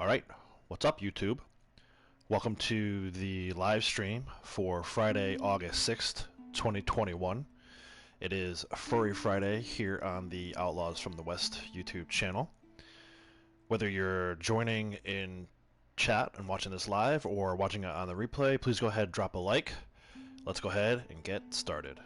Alright, what's up YouTube? Welcome to the live stream for Friday, August 6th, 2021. It is Furry Friday here on the Outlaws from the West YouTube channel. Whether you're joining in chat and watching this live or watching it on the replay, please go ahead and drop a like. Let's go ahead and get started.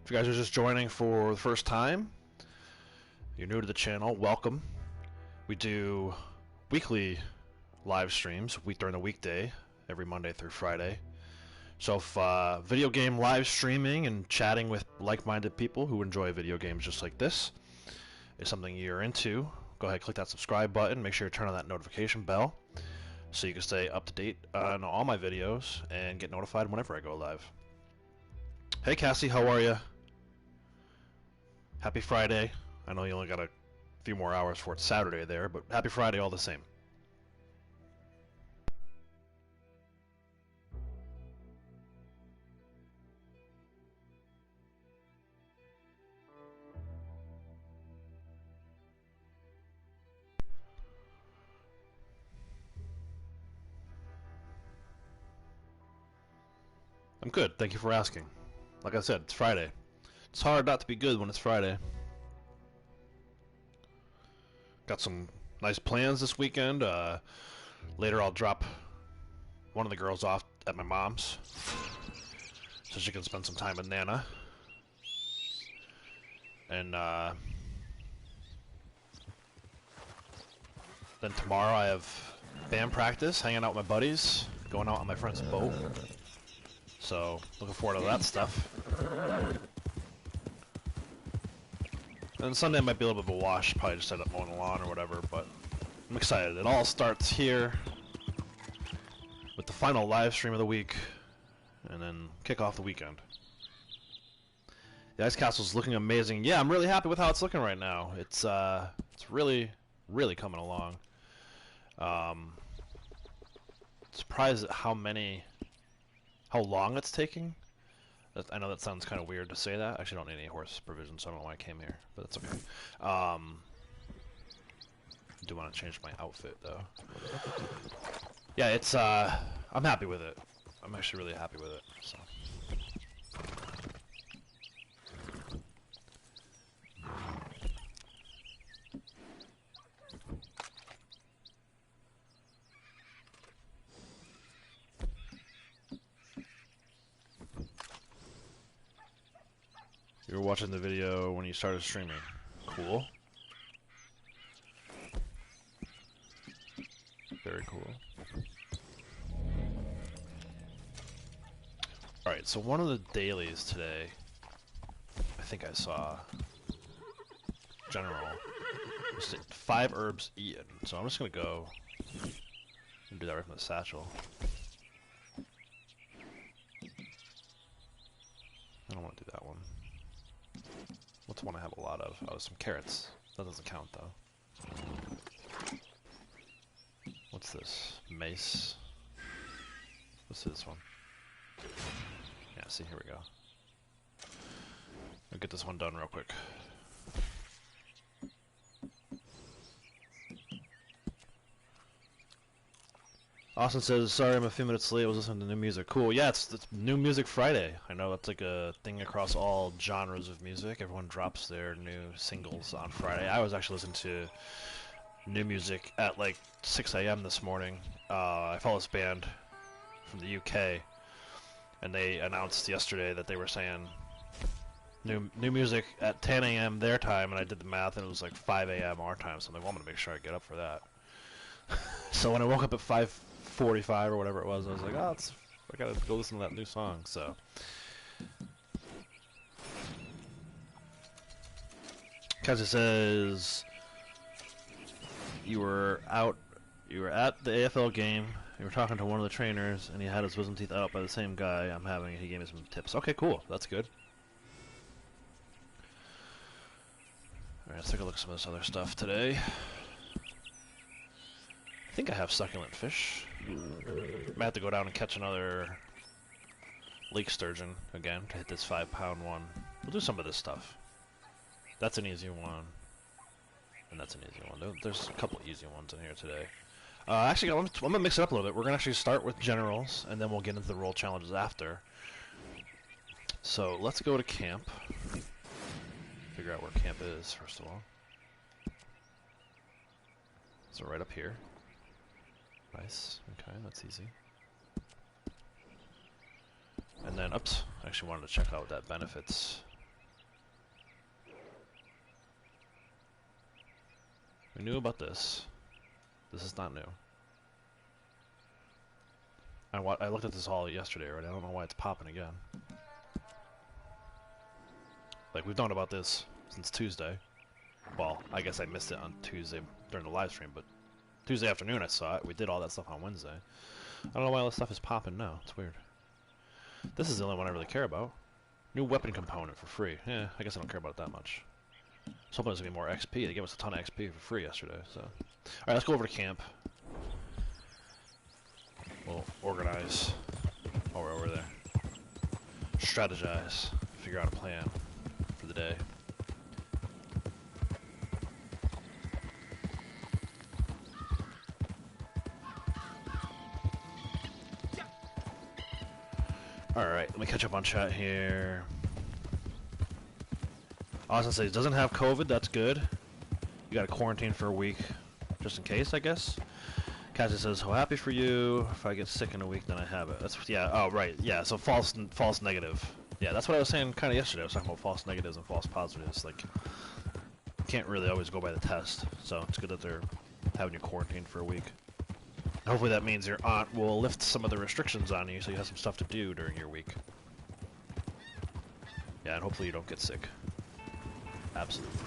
If you guys are just joining for the first time, you're new to the channel, welcome. We do weekly live streams during the weekday, every Monday through Friday. So if video game live streaming and chatting with like-minded people who enjoy video games just like this is something you're into, go ahead and click that subscribe button. Make sure you turn on that notification bell so you can stay up to date on all my videos and get notified whenever I go live. Hey Cassie, how are you? Happy Friday. I know you only got a few more hours for it's Saturday there, but happy Friday all the same. I'm good, thank you for asking. Like I said, it's Friday. It's hard not to be good when it's Friday. Got some nice plans this weekend. Later I'll drop one of the girls off at my mom's so she can spend some time with Nana. And then tomorrow I have band practice, hanging out with my buddies, going out on my friend's boat. So, looking forward to that stuff. And Sunday might be a little bit of a wash, probably just end up mowing the lawn or whatever, but I'm excited. It all starts here with the final live stream of the week, and then kick off the weekend. The Ice Castle's looking amazing. Yeah, I'm really happy with how it's looking right now. It's really, really coming along. Surprised at how long it's taking. I know that sounds kind of weird to say that. I actually don't need any horse provision, so I don't know why I came here, but that's okay. I do want to change my outfit, though. Yeah, it's, I'm happy with it. I'm actually really happy with it, so. You were watching the video when you started streaming. Cool. Very cool. Alright, so one of the dailies today, I think I saw, general, was 5 herbs eaten. So I'm just gonna go and do that right from the satchel. I don't want to do that one. What's one I have a lot of? Oh, some carrots. That doesn't count, though. What's this? Mace. What's this one? Yeah, see, here we go. I'll get this one done real quick. Austin says, sorry I'm a few minutes late, I was listening to new music. Cool, yeah, it's New Music Friday. I know that's like a thing across all genres of music. Everyone drops their new singles on Friday. I was actually listening to new music at like 6 a.m. this morning. I follow this band from the UK, and they announced yesterday that they were saying new music at 10 a.m. their time, and I did the math, and it was like 5 a.m. our time, so I'm like, well, I'm going to make sure I get up for that. So when I woke up at 5:40 45 or whatever it was. I was like, oh, I gotta go listen to that new song. So, Kazi says you were at the AFL game. You were talking to one of the trainers, and he had his wisdom teeth out by the same guy I'm having. He gave me some tips. Okay, cool. That's good. Alright, let's take a look at some of this other stuff today. I think I have succulent fish. Might have to go down and catch another lake sturgeon again to hit this 5-pound one. We'll do some of this stuff. That's an easy one. And that's an easy one. There's a couple easy ones in here today. Actually, I'm going to mix it up a little bit. We're going to actually start with generals, and then we'll get into the role challenges after. So, let's go to camp. Figure out where camp is, first of all. So, right up here. Nice. Okay, that's easy. And then, oops, I actually wanted to check out that benefits. We knew about this. This is not new. I looked at this all yesterday already. I don't know why it's popping again. Like, we've known about this since Tuesday. Well, I guess I missed it on Tuesday during the live stream, but Tuesday afternoon I saw it. We did all that stuff on Wednesday. I don't know why all this stuff is popping now. It's weird. This is the only one I really care about. New weapon component for free. Yeah, I guess I don't care about it that much. I was hoping there's going to be more XP. They gave us a ton of XP for free yesterday, so... Alright, let's go over to camp. We'll organize while we're over there. Strategize. Figure out a plan for the day. Alright, let me catch up on chat here. I was gonna say, it doesn't have COVID, that's good. You gotta quarantine for a week, just in case, I guess. Cassie says, "So happy for you. If I get sick in a week, then I have it." That's, yeah, oh, right, yeah, so false negative. Yeah, that's what I was saying kind of yesterday. I was talking about false negatives and false positives. Like, you can't really always go by the test, so it's good that they're having you quarantined for a week. Hopefully that means your aunt will lift some of the restrictions on you so you have some stuff to do during your week. Yeah, and hopefully you don't get sick. Absolutely.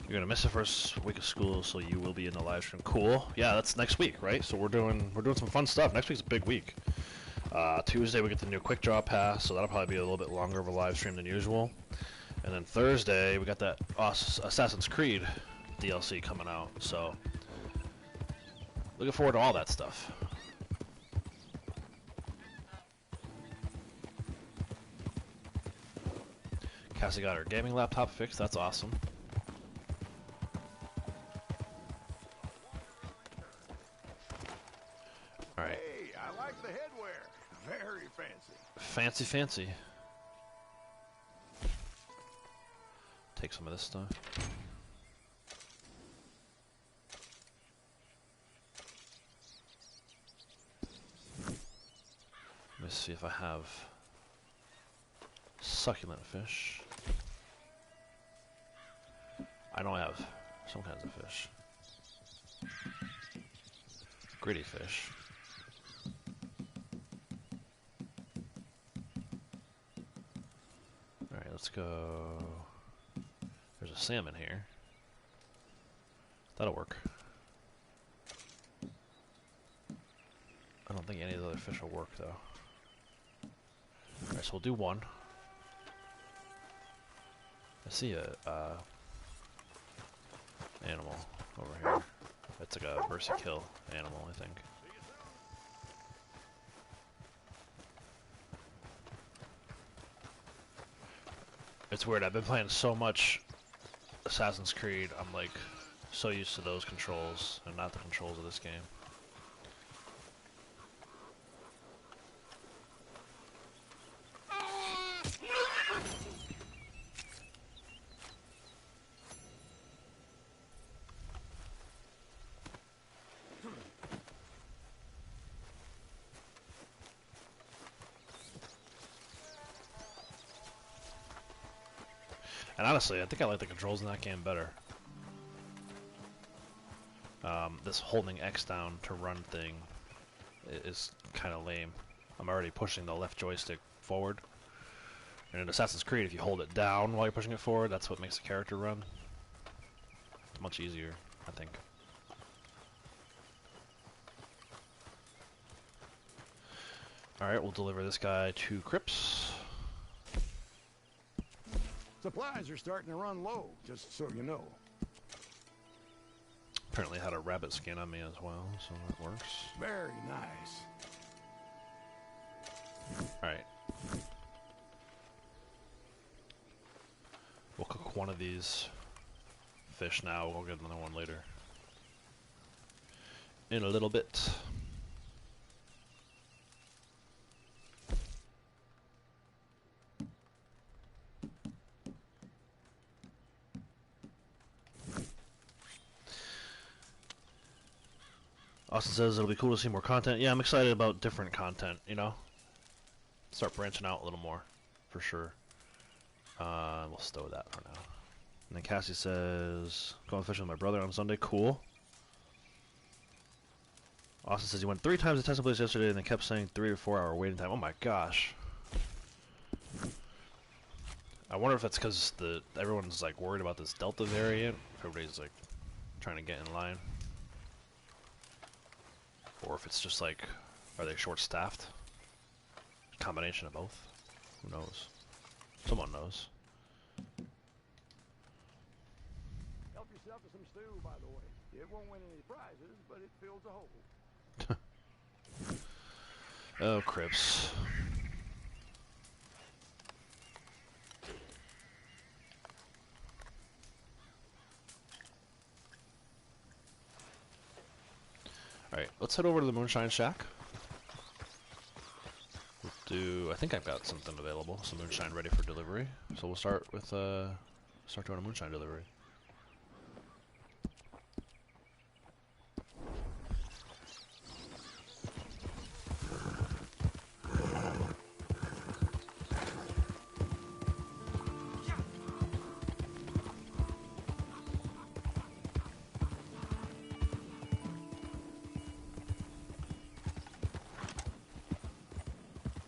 You're gonna miss the first week of school, so you will be in the live stream. Cool. Yeah, that's next week, right? So we're doing some fun stuff. Next week's a big week. Tuesday we get the new quick draw pass, so that'll probably be a little bit longer of a live stream than usual. And then Thursday we got that Assassin's Creed DLC coming out. So looking forward to all that stuff. Cassie got her gaming laptop fixed. That's awesome. Alright. Hey, I like the headwear. Very fancy. Fancy, fancy. Take some of this stuff. Let me see if I have succulent fish. I know I have some kinds of fish. Gritty fish. Alright, let's go. There's a salmon here. That'll work. I don't think any of the other fish will work though. Alright, so we'll do one. I see a animal over here. It's like a mercy kill animal, I think. It's weird. I've been playing so much Assassin's Creed. I'm like so used to those controls and not the controls of this game. And honestly, I think I like the controls in that game better. This holding X down to run thing is kind of lame. I'm already pushing the left joystick forward. And in Assassin's Creed, if you hold it down while you're pushing it forward, that's what makes the character run. It's much easier, I think. Alright, we'll deliver this guy to Crips. Supplies are starting to run low, just so you know. Apparently had a rabbit skin on me as well, so that works. Very nice. Alright. We'll cook one of these fish now, we'll get another one later. In a little bit. Austin says it'll be cool to see more content. Yeah, I'm excited about different content, you know? Start branching out a little more, for sure. We'll stow that for now. And then Cassie says, going fishing with my brother on Sunday. Cool. Austin says he went 3 times to testing place yesterday and they kept saying 3 or 4 hour waiting time. Oh my gosh. I wonder if that's because everyone's like worried about this Delta variant. Everybody's like trying to get in line. Or if it's just like, are they short-staffed? Combination of both? Who knows? Someone knows. Help yourself to some stew, by the way. It won't win any prizes, but it fills a hole. Oh, Crips. Alright, let's head over to the Moonshine Shack. We'll do... I think I've got something available, some moonshine ready for delivery. So we'll start with, start doing a moonshine delivery.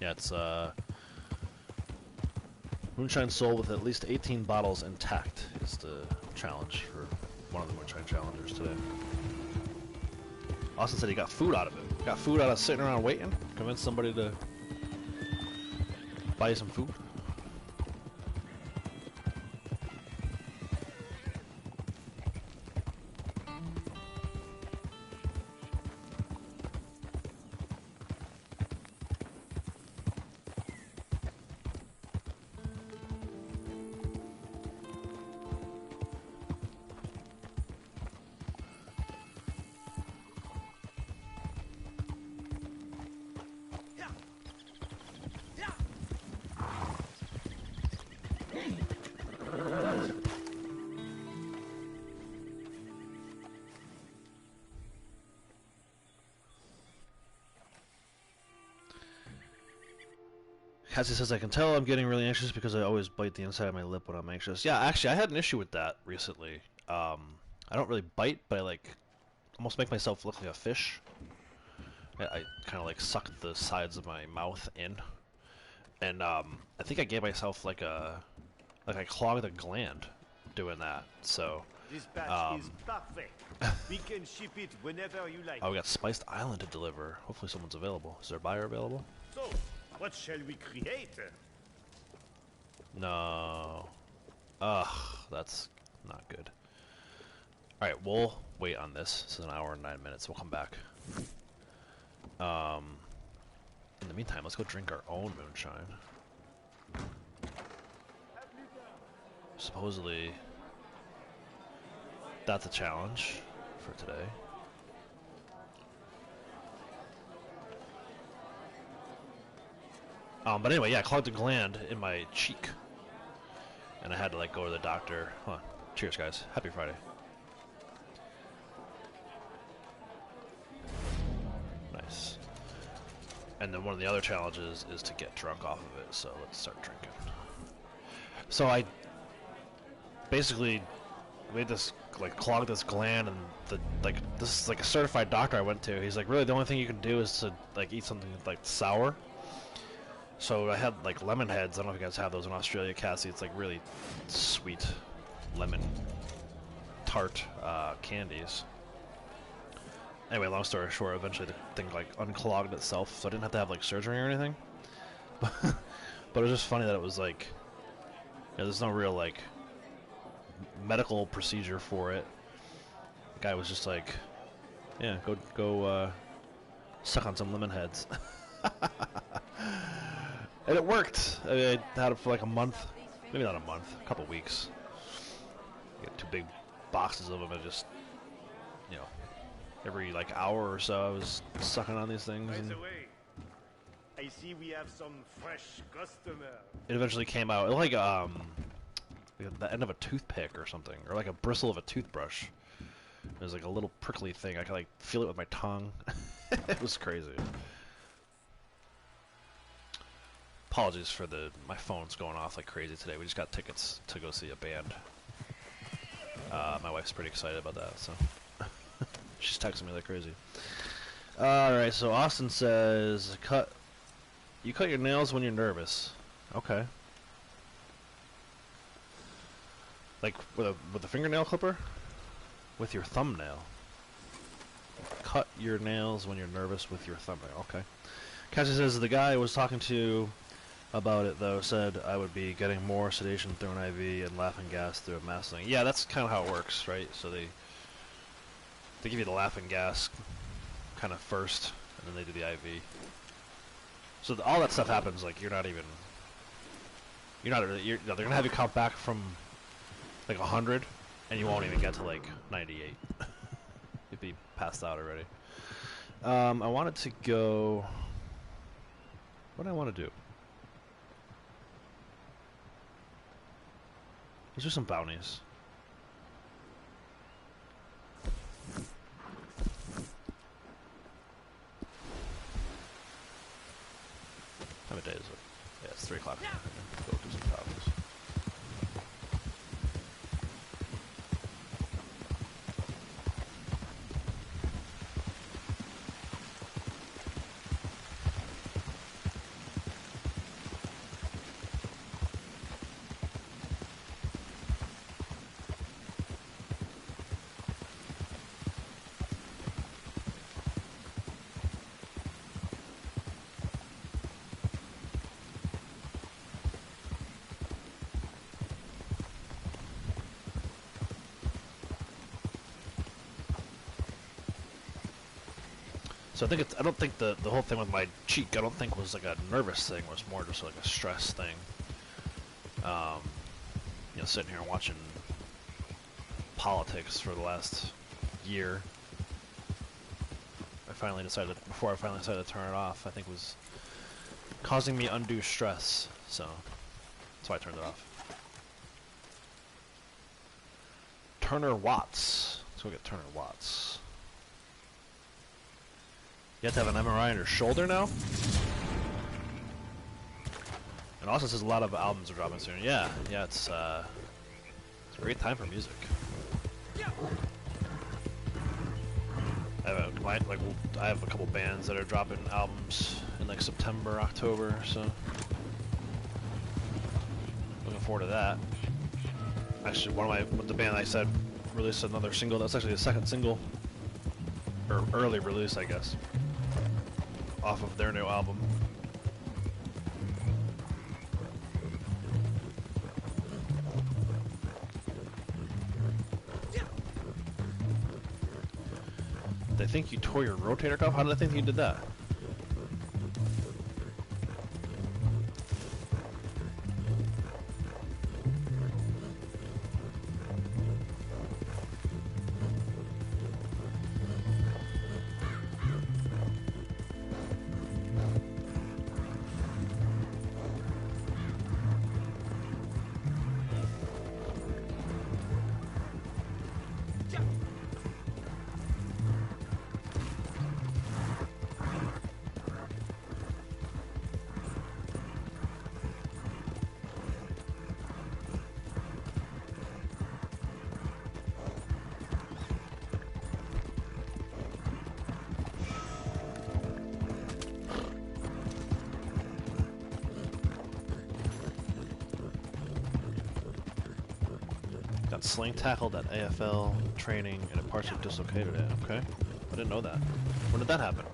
Yeah, it's Moonshine Soul with at least 18 bottles intact is the challenge for one of the Moonshine Challengers today. Austin said he got food out of it. Got food out of sitting around waiting. Convinced somebody to buy you some food. Cassie says, I can tell I'm getting really anxious because I always bite the inside of my lip when I'm anxious. Yeah, actually, I had an issue with that recently. I don't really bite, but I, like, almost make myself look like a fish. I kind of, like, suck the sides of my mouth in. And, I think I gave myself, like, I clogged a gland doing that, so... This batch is perfect. We can ship it whenever you like. Oh, we got Spiced Island to deliver. Hopefully someone's available. Is there a buyer available? So, what shall we create? No. Ugh, that's not good. Alright, we'll wait on this. This is an hour and 9 minutes. We'll come back. In the meantime, let's go drink our own moonshine. supposedly that's a challenge for today. But anyway, yeah, I clogged a gland in my cheek, and I had to like go to the doctor. Hold on. Cheers, guys. Happy Friday. Nice. And then one of the other challenges is to get drunk off of it, so let's start drinking. So I basically made this, like, clogged this gland, and this is like a certified doctor I went to. He's like, really, the only thing you can do is to like eat something like sour. So I had like lemon heads. I don't know if you guys have those in Australia, Cassie. It's like really sweet lemon tart candies. Anyway, long story short, eventually the thing like unclogged itself, so I didn't have to have like surgery or anything. But it was just funny that it was like, there's no real like medical procedure for it. The guy was just like, yeah, go suck on some lemon heads. And it worked. I mean, I had it for like a month, maybe not a month, a couple weeks. I got 2 big boxes of them, and just, you know, every like hour or so I was sucking on these things. By And the way, I see we have some fresh customer. it eventually came out. It was like the end of a toothpick or something, or like a bristle of a toothbrush. It was like a little prickly thing. I could like feel it with my tongue. It was crazy. Apologies for my phone's going off like crazy today. We just got tickets to go see a band. My wife's pretty excited about that, so she's texting me like crazy. Alright, so Austin says, you cut your nails when you're nervous. Okay. Like with a fingernail clipper? With your thumbnail. Cut your nails when you're nervous with your thumbnail. Okay. Cassie says, the guy I was talking to about it, though, said I would be getting more sedation through an IV and laughing gas through a mask thing. Yeah, that's kind of how it works, right? So they give you the laughing gas kind of first, and then they do the IV. So all that stuff happens, like, they're gonna have you count back from, like, 100, and you won't even get to, like, 98. You'd be passed out already. I wanted to go... What do I want to do? Let's do some bounties. How many days is it? Yeah, it's 3 o'clock. Go do some bounties. So I don't think the whole thing with my cheek, I don't think was like a nervous thing. It was more just like a stress thing. You know, sitting here and watching politics for the last year. Before I finally decided to turn it off, I think was causing me undue stress. So that's why I turned it off. Turner Watts. Let's go get Turner Watts. You have to have an MRI on your shoulder now? And also says a lot of albums are dropping soon. Yeah, it's a great time for music. I have a couple bands that are dropping albums in like September, October, so looking forward to that. Actually, the band I said released another single. That's actually the second single, or early release, I guess, off of their new album. They think you tore your rotator cuff? How did they think you did that? Got sling tackled at AFL training and it partially dislocated it. Okay. I didn't know that. When did that happen?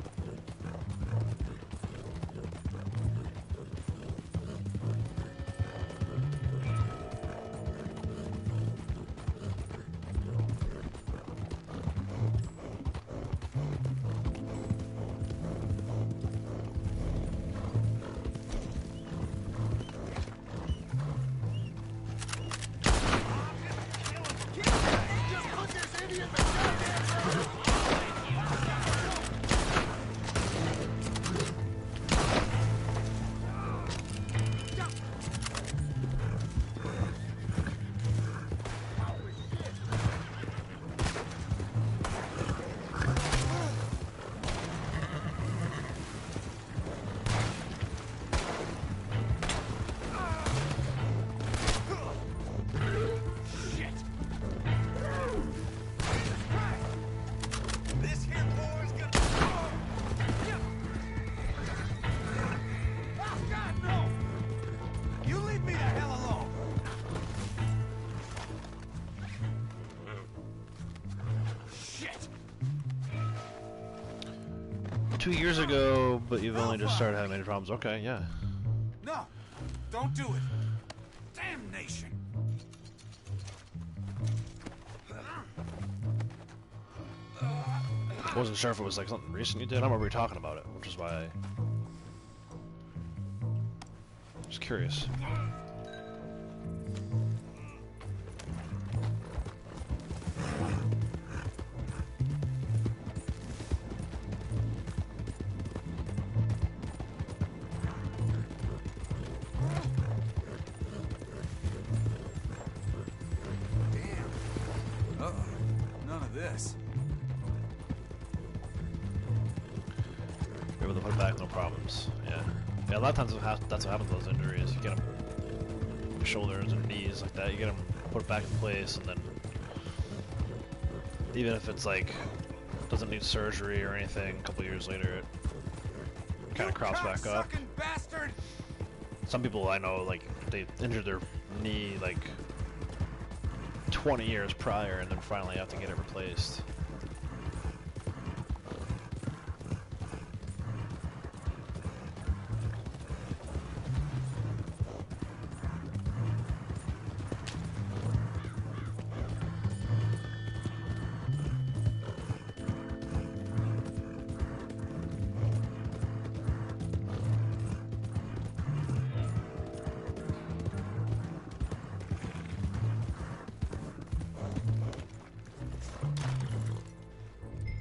2 years ago, but you've only just started having any problems. Okay, yeah. No, don't do it. Damnation. I wasn't sure if it was like something recent you did. I don't remember you talking about it, which is why I was curious. None of this. Able to put it back, no problems. Yeah. Yeah, a lot of times that's what happens with those injuries. You get them shoulders and knees like that. You get them put back in place, and then even if it's like doesn't need surgery or anything, a couple years later it kind of crops back up. Bastard! Some people I know, like, they injured their knee like 20 years prior and then finally have to get it replaced.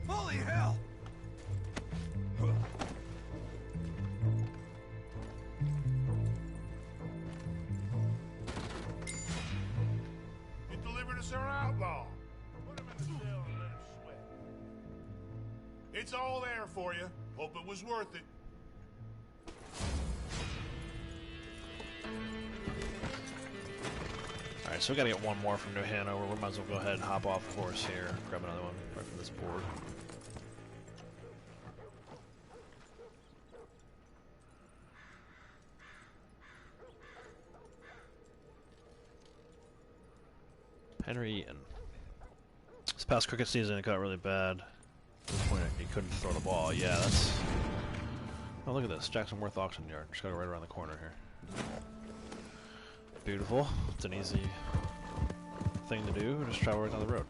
Holy hell! You delivered us our outlaw. Put him in the cell and let him sweat. It's all there for you. Hope it was worth it. Alright, so we gotta get one more from New Hanover. We might as well go ahead and hop off the horse here. Grab another one right from this board. Henry Eaton. This past cricket season it got really bad. At this point he couldn't throw the ball. Yeah, that's... Oh, look at this. Jackson Worth Auction Yard. Just gotta go right around the corner here. Beautiful. It's an easy thing to do. Just travel right down the road.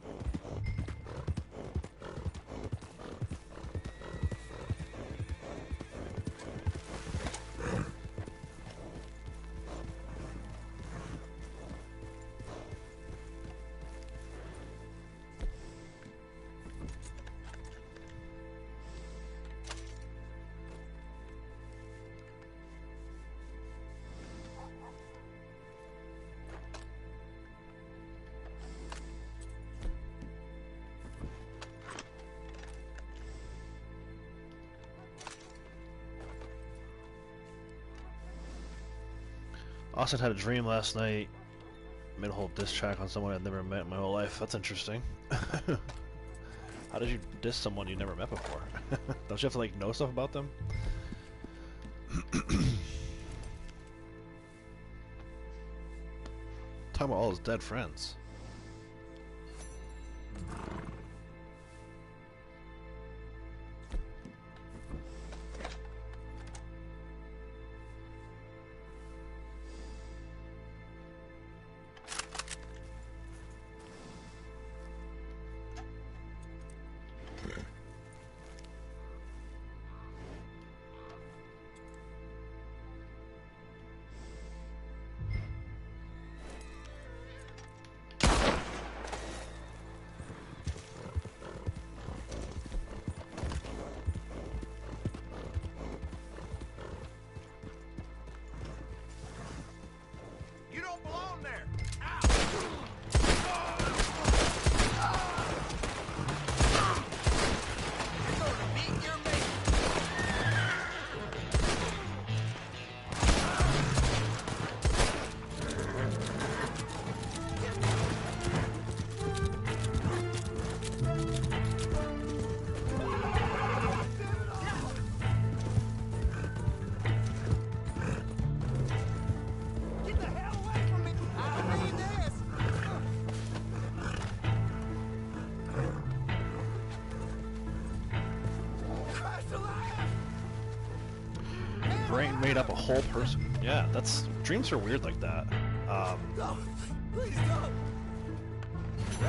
Austin had a dream last night. Made a whole diss track on someone I'd never met in my whole life. That's interesting. How did you diss someone you never met before? Don't you have to like know stuff about them? Talking about all his dead friends. made up a whole person. Yeah, that's dreams are weird like that. Please don't.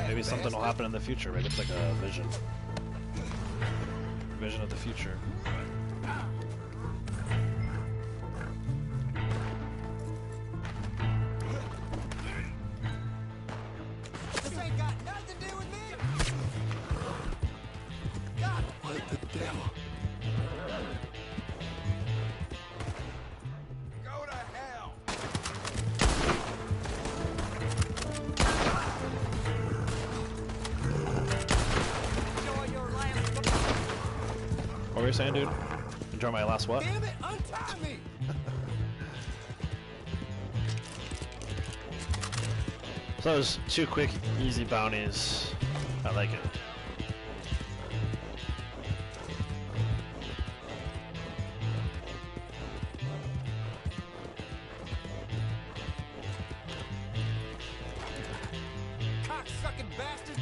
Maybe something will happen in the future. Maybe it's like a vision. Vision of the future. This ain't got nothing to do with me. God, what the devil? Go to hell. What were you saying, dude? Enjoy my last what? Damn it, untie me. So those 2 quick, easy bounties. I like it. Cocksucking bastard.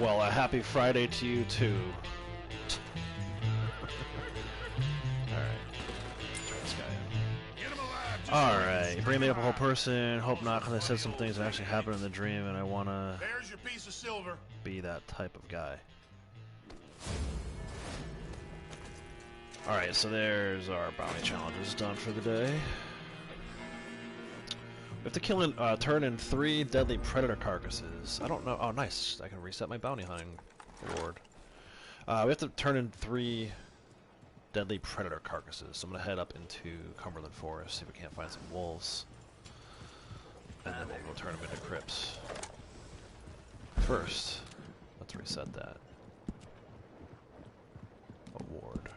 Well, a happy Friday to you too. Alright, you bring me up a whole person, hope not, because I said some things that actually happened in the dream, and I want to There's your piece of silver. be that type of guy. Alright, so there's our bounty challenges done for the day. We have to kill and turn in 3 deadly predator carcasses. I don't know. Oh, nice. I can reset my bounty hunting reward. We have to turn in 3 deadly predator carcasses. So I'm going to head up into Cumberland Forest, see if we can't find some wolves. And then we'll go turn them into crypts. First, let's reset that. Award.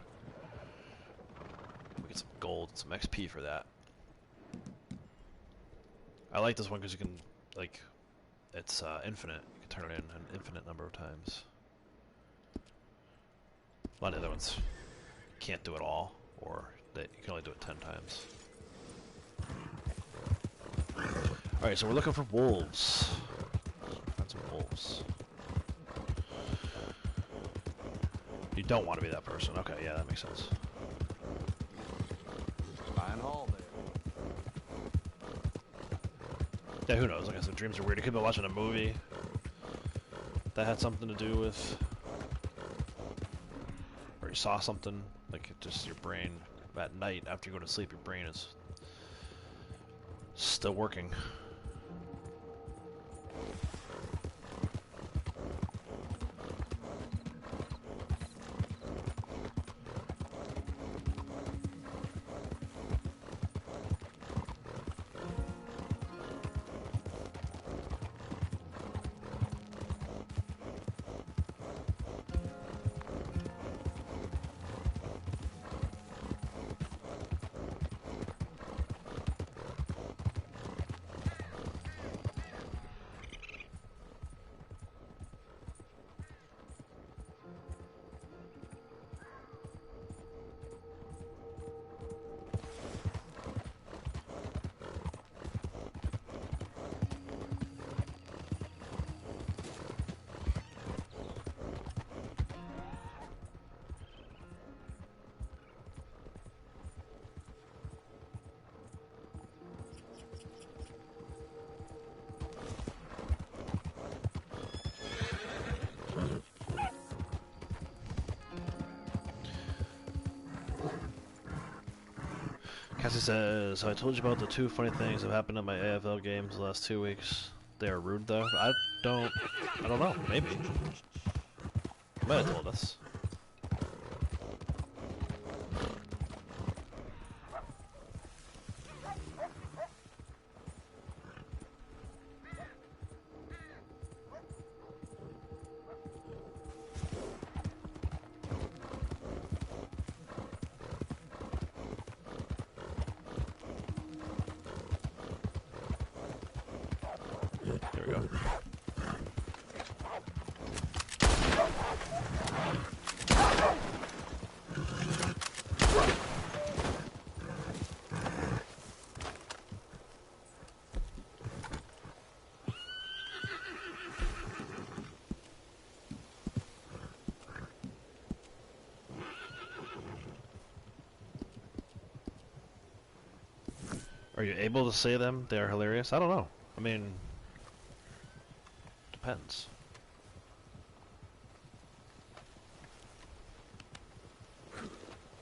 We get some gold, some XP for that. I like this one because you can, like, it's infinite. You can turn it in an infinite number of times. A lot of the other ones can't do it all, or you can only do it 10 times. Alright, so we're looking for wolves. Find some wolves. You don't want to be that person. Okay, yeah, that makes sense. Fine hall there. Yeah, who knows? Like I said, dreams are weird. You could be watching a movie that had something to do with, or you saw something, like just your brain at night after you go to sleep, your brain is still working. Cassie says, I told you about the 2 funny things that happened in my AFL games the last 2 weeks. They are rude though. I don't know. Maybe. You might have told us. There we go. Are you able to say them? They are hilarious? I don't know. I mean, depends.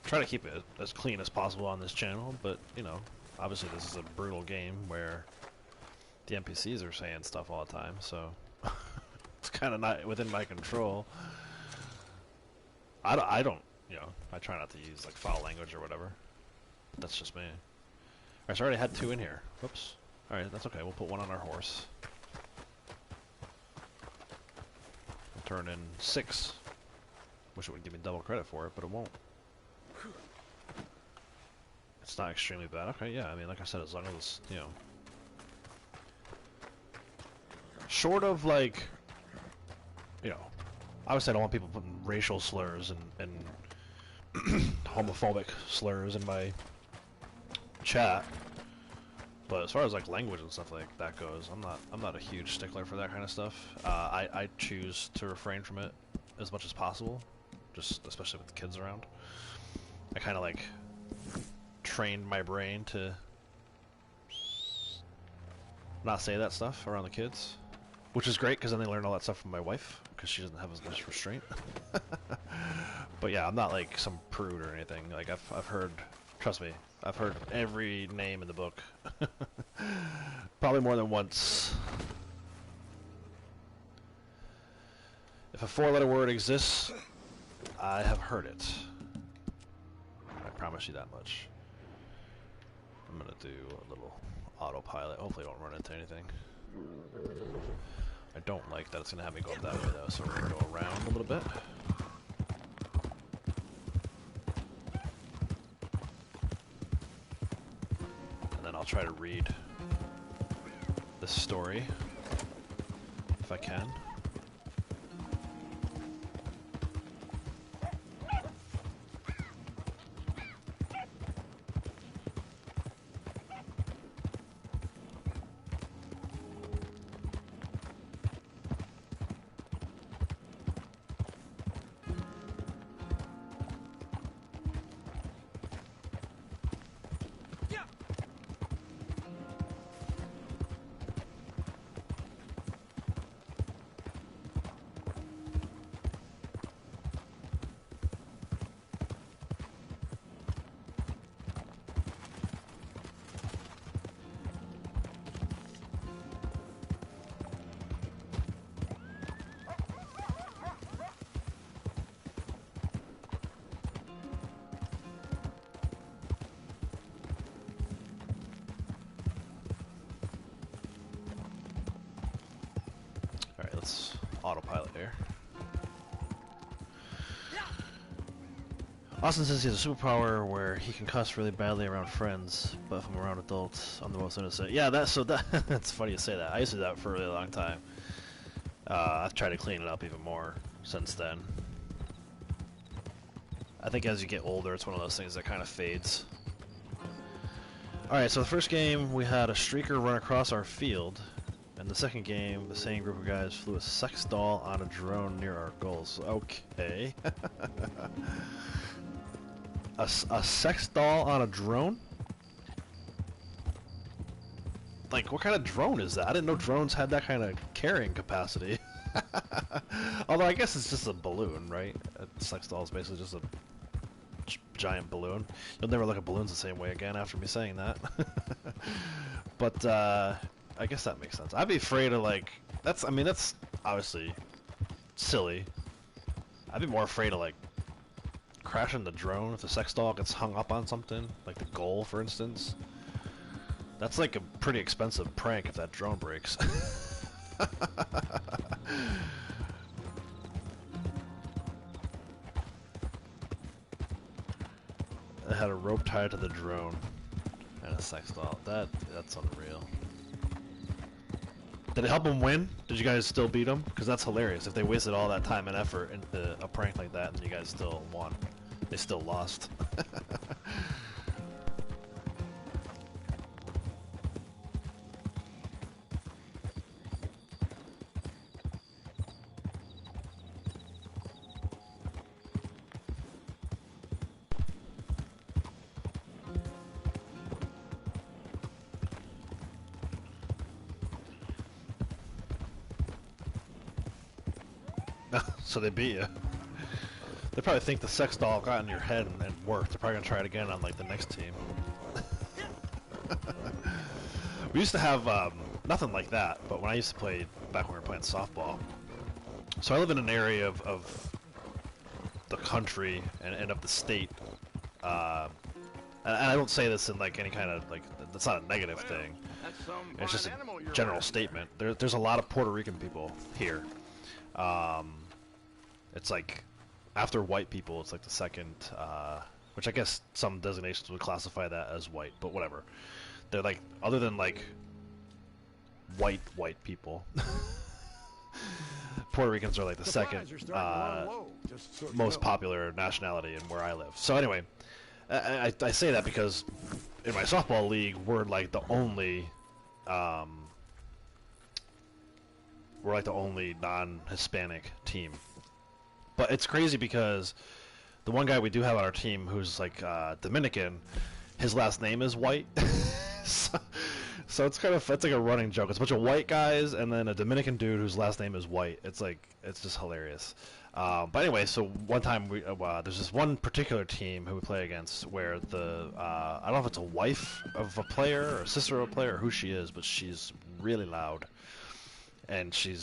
Try to keep it as clean as possible on this channel, but, you know, obviously this is a brutal game where the NPCs are saying stuff all the time, so it's kind of not within my control. I don't, you know, I try not to use, like, foul language or whatever. That's just me. Alright, so I already had 2 in here. Whoops. Alright, that's okay. We'll put 1 on our horse. We'll turn in 6. Wish it would give me double credit for it, but it won't. It's not extremely bad. Okay, yeah, I mean, like I said, as long as, you know... Short of, like... You know... Obviously, I don't want people putting racial slurs and homophobic slurs in my chat. But as far as, like, language and stuff like that goes, I'm not a huge stickler for that kind of stuff. I choose to refrain from it as much as possible. Just, especially with the kids around. I kind of, like... trained my brain to not say that stuff around the kids, which is great because then they learn all that stuff from my wife because she doesn't have as much restraint. But yeah, I'm not like some prude or anything. Like I've heard, trust me, I've heard every name in the book, probably more than once. If a 4-letter word exists, I have heard it. I promise you that much. I'm gonna do a little autopilot. Hopefully I don't run into anything. I don't like that it's gonna have me go up that way though, so we're gonna go around a little bit. And then I'll try to read this story if I can. Autopilot here. Austin says he has a superpower where he can cuss really badly around friends, but if I'm around adults, I'm the most innocent. Yeah, that's funny you say that. I used to do that for a really long time. I've tried to clean it up even more since then. I think as you get older, it's one of those things that kind of fades. Alright, so the first game, we had a streaker run across our field. In the second game, the same group of guys flew a sex doll on a drone near our goals. Okay. a sex doll on a drone? Like, what kind of drone is that? I didn't know drones had that kind of carrying capacity. Although, I guess it's just a balloon, right? A sex doll is basically just a giant balloon. You'll never look at balloons the same way again after me saying that. But, I guess that makes sense. I'd be afraid of, like... I mean, that's obviously silly. I'd be more afraid of, like, crashing the drone if the sex doll gets hung up on something. Like the goal, for instance. That's, like, a pretty expensive prank if that drone breaks. I had a rope tied to the drone and a sex doll. That's unreal. Did it help him win? Did you guys still beat him? Because that's hilarious. If they wasted all that time and effort into a prank like that and you guys still won. They still lost. So they beat you. They probably think the sex doll got in your head and worked. They're probably gonna try it again on like the next team. We used to have nothing like that, but when I used to play back when we were playing softball. So I live in an area of the country and of the state, and I don't say this in like any kind of like, that's not a negative thing. That's some It's just fine animal a you're general raising. statement. There's a lot of Puerto Rican people here. It's like after white people, it's like the second, which I guess some designations would classify that as white, but whatever. They're like, other than like white people, Puerto Ricans are like the second Supplies are starting to run low, just so you most know. popular nationality in where I live. So anyway, I say that because in my softball league, we're like the only non-Hispanic team. But it's crazy because the one guy we do have on our team who's like Dominican, his last name is White. So it's kind of, it's like a running joke. It's a bunch of white guys and then a Dominican dude whose last name is White. It's like, it's just hilarious. But anyway, so one time we there's this one particular team who we play against where the I don't know if it's a wife of a player or a sister of a player or who she is, but she's really loud, and she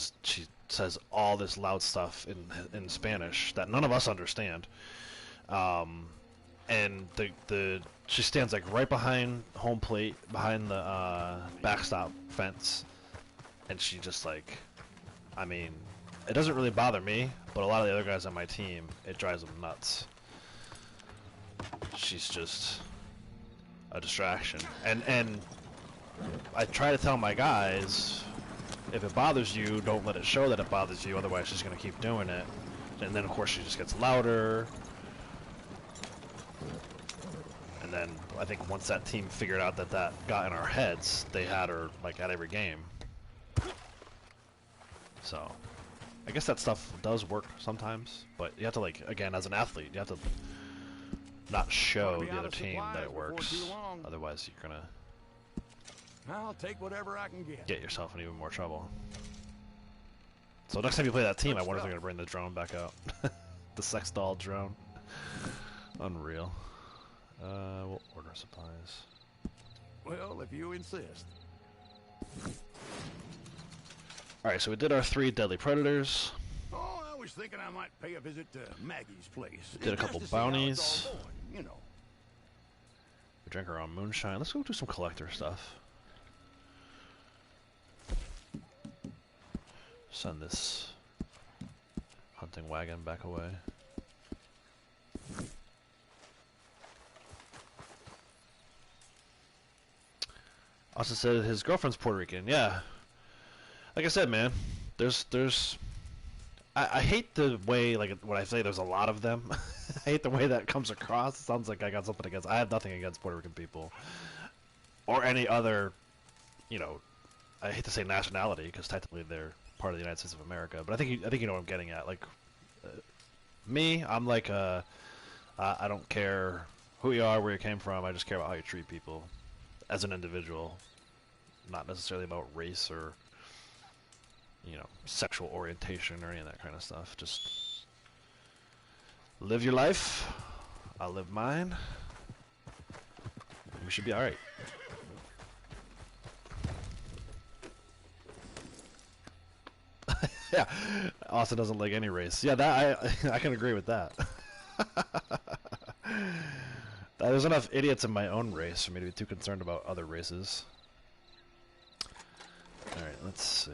says all this loud stuff in Spanish that none of us understand. And she stands like right behind home plate, behind the backstop fence, and she just like, I mean, it doesn't really bother me, but a lot of the other guys on my team, it drives them nuts. She's just a distraction, and I try to tell my guys, if it bothers you, don't let it show that it bothers you, otherwise she's gonna keep doing it. And then of course she just gets louder. And then I think once that team figured out that that got in our heads, they had her like at every game. So I guess that stuff does work sometimes, but you have to, like, again, as an athlete, you have to not show the other team that it works. Otherwise you're gonna I'll take whatever I can get. yourself in even more trouble. So next time you play that team, I wonder if they're gonna bring the drone back out. The sex doll drone. Unreal. We'll order supplies. Well, if you insist. Alright, so we did our 3 deadly predators. Oh, I was thinking I might pay a visit to Maggie's place. Did a couple Just to see how it's bounties. all going, you know. We drank our own moonshine. Let's go do some collector stuff. Send this hunting wagon back away. Austin said his girlfriend's Puerto Rican. Yeah. Like I said, man, I hate the way, like, when I say there's a lot of them, I hate the way that comes across. It sounds like I got something against, I have nothing against Puerto Rican people. Or any other, you know, I hate to say nationality, because technically they're part of the United States of America, but I think you know what I'm getting at. Like, me, I'm like, I don't care who you are, where you came from, I just care about how you treat people as an individual, not necessarily about race or, you know, sexual orientation or any of that kind of stuff. Just live your life, I'll live mine, we should be alright. Yeah, Austin doesn't like any race. Yeah, that I can agree with that. There's enough idiots in my own race for me to be too concerned about other races. Alright, let's see.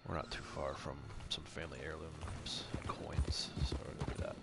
We're not too far from some family heirlooms and coins, so we're gonna do that.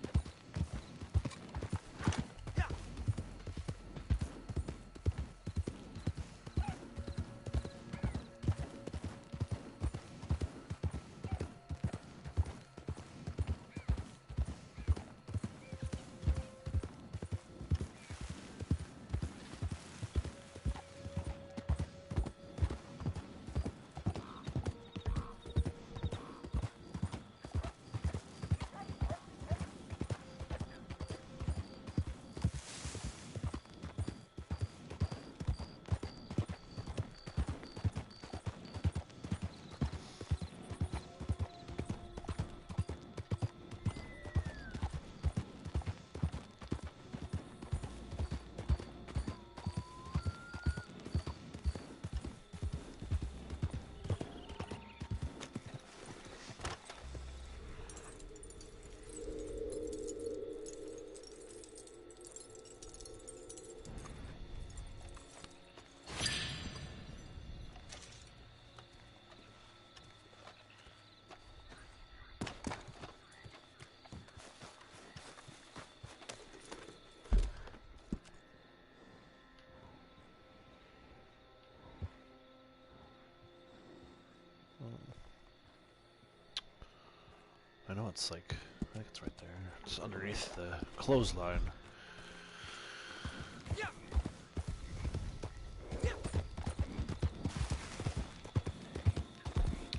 I know it's like, I think it's right there. It's underneath the clothesline.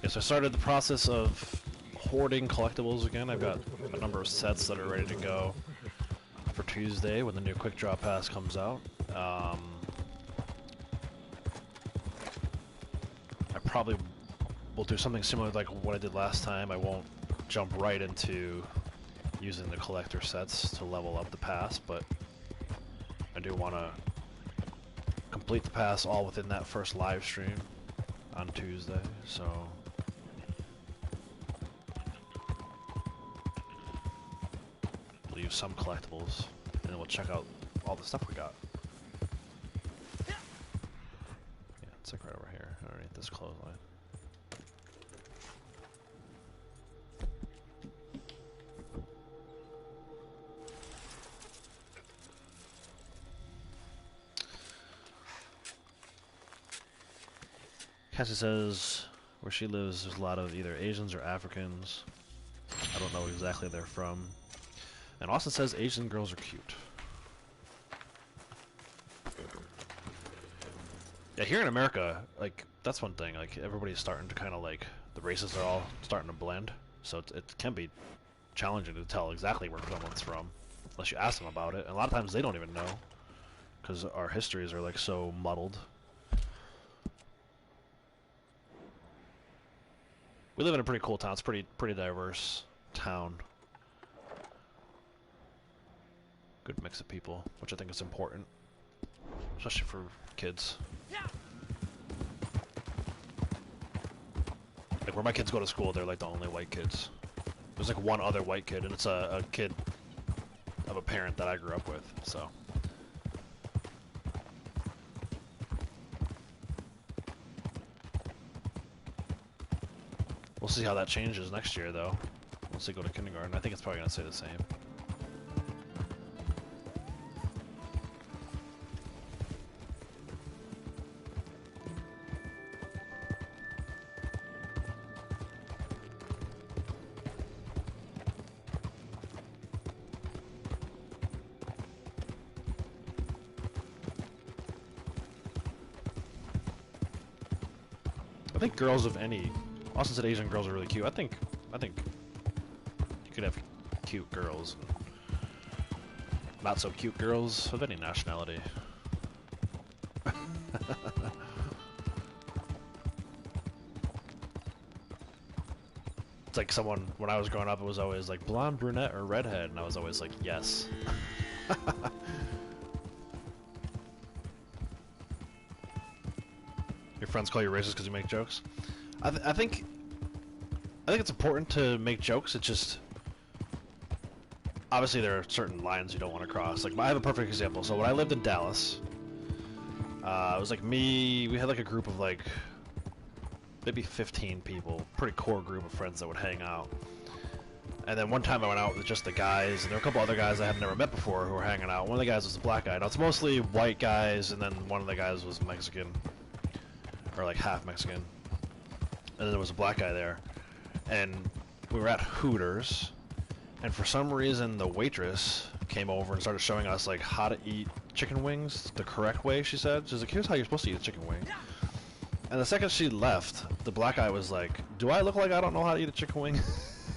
Yes, I started the process of hoarding collectibles again. I've got a number of sets that are ready to go for Tuesday when the new Quick Draw Pass comes out. I probably will do something similar like what I did last time. I won't jump right into using the collector sets to level up the pass, but I do want to complete the pass all within that first live stream on Tuesday, so we'll use some collectibles and then we'll check out all the stuff we got. Yeah, it's like right over here, underneath this clothesline. Cassie says where she lives there's a lot of either Asians or Africans. I don't know exactly where they're from. And Austin says Asian girls are cute. Yeah, here in America, like, that's one thing. Like, everybody's starting to kind of, like, the races are all starting to blend. So it can be challenging to tell exactly where someone's from, unless you ask them about it. And a lot of times they don't even know, because our histories are, like, so muddled. We live in a pretty cool town. It's pretty diverse town. Good mix of people, which I think is important, especially for kids. Like where my kids go to school, they're like the only white kids. There's like one other white kid, and it's a kid of a parent that I grew up with. So. We'll see how that changes next year, though, once they go to kindergarten. I think it's probably going to stay the same. I think girls of any... Austin said Asian girls are really cute. I think you could have cute girls and not so cute girls of any nationality. It's like someone, when I was growing up, it was always like blonde, brunette, or redhead, and I was always like, yes. Your friends call you racist because you make jokes? I think it's important to make jokes. It's just obviously there are certain lines you don't want to cross. Like I have a perfect example. So when I lived in Dallas, it was like me. We had like a group of like maybe 15 people, pretty core group of friends that would hang out. And then one time I went out with just the guys, and there were a couple other guys I had never met before who were hanging out. One of the guys was a black guy. Now it's mostly white guys, and then one of the guys was Mexican, or like half Mexican. And then there was a black guy there, and we were at Hooters, and for some reason the waitress came over and started showing us like how to eat chicken wings the correct way. She said, she's like, here's how you're supposed to eat a chicken wing. And the second she left, the black guy was like, do I look like I don't know how to eat a chicken wing?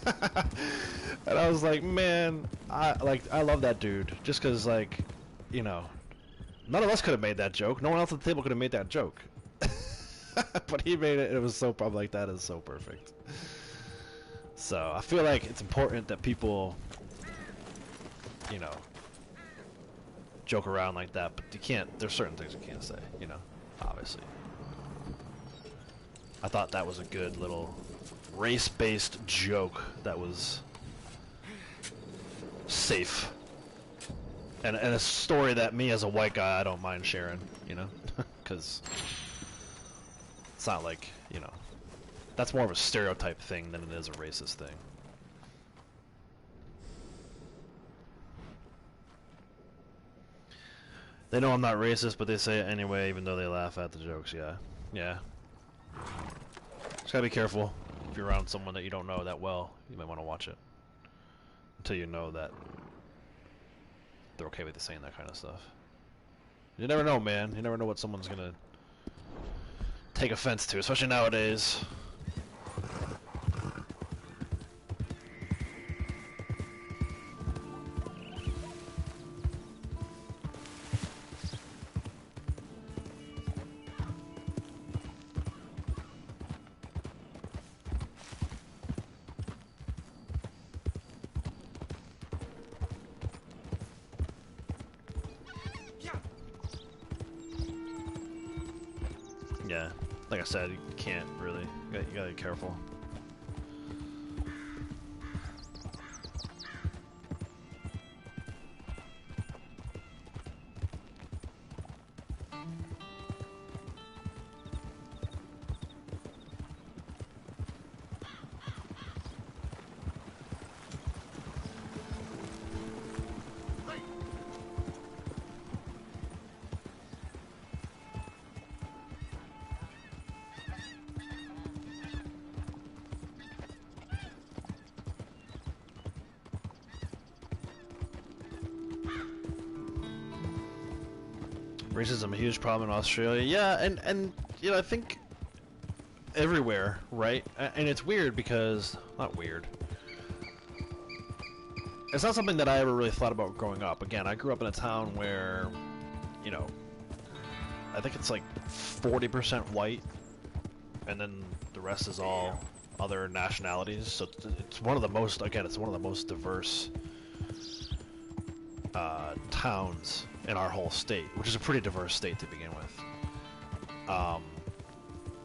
And I was like, man, I love that dude, just because, like, you know, none of us could have made that joke. No one else at the table could have made that joke. But he made it. It was so probably like, that is so perfect. So I feel like it's important that people, you know, joke around like that, but you can't. There's certain things you can't say, you know, obviously. I thought that was a good little race-based joke that was safe, and a story that me as a white guy I don't mind sharing, you know, because it's not like, you know, that's more of a stereotype thing than it is a racist thing. They know I'm not racist, but they say it anyway, even though they laugh at the jokes. Yeah, yeah. Just gotta be careful. If you're around someone that you don't know that well, you might want to watch it. until you know that they're okay with you saying that kind of stuff. You never know, man. You never know what someone's gonna take offense to, especially nowadays. Yeah, like I said, you can't really. You gotta be careful. Racism a huge problem in Australia. Yeah, and you know, I think everywhere, right? And it's weird because not weird. It's not something that I ever really thought about growing up. Again, I grew up in a town where, you know, I think it's like 40% white, and then the rest is all other nationalities. So it's one of the most, again, it's one of the most diverse towns in our whole state, which is a pretty diverse state to begin with.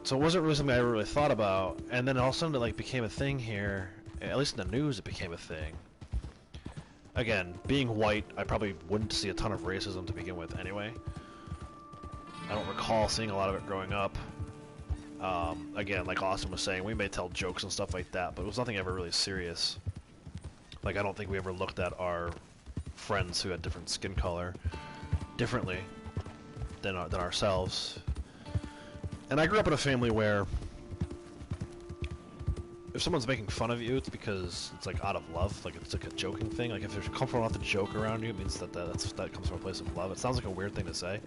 So it wasn't really something I ever really thought about, and then all of a sudden it like became a thing here. At least in the news, it became a thing. Again, being white, I probably wouldn't see a ton of racism to begin with anyway. I don't recall seeing a lot of it growing up. Again, like Austin was saying, we may tell jokes and stuff like that, but it was nothing ever really serious. Like, I don't think we ever looked at our friends who had different skin color differently than ourselves. And I grew up in a family where if someone's making fun of you, it's because it's like out of love, like it's like a joking thing. Like if there's comfort enough to joke around you, it means that that comes from a place of love. It sounds like a weird thing to say,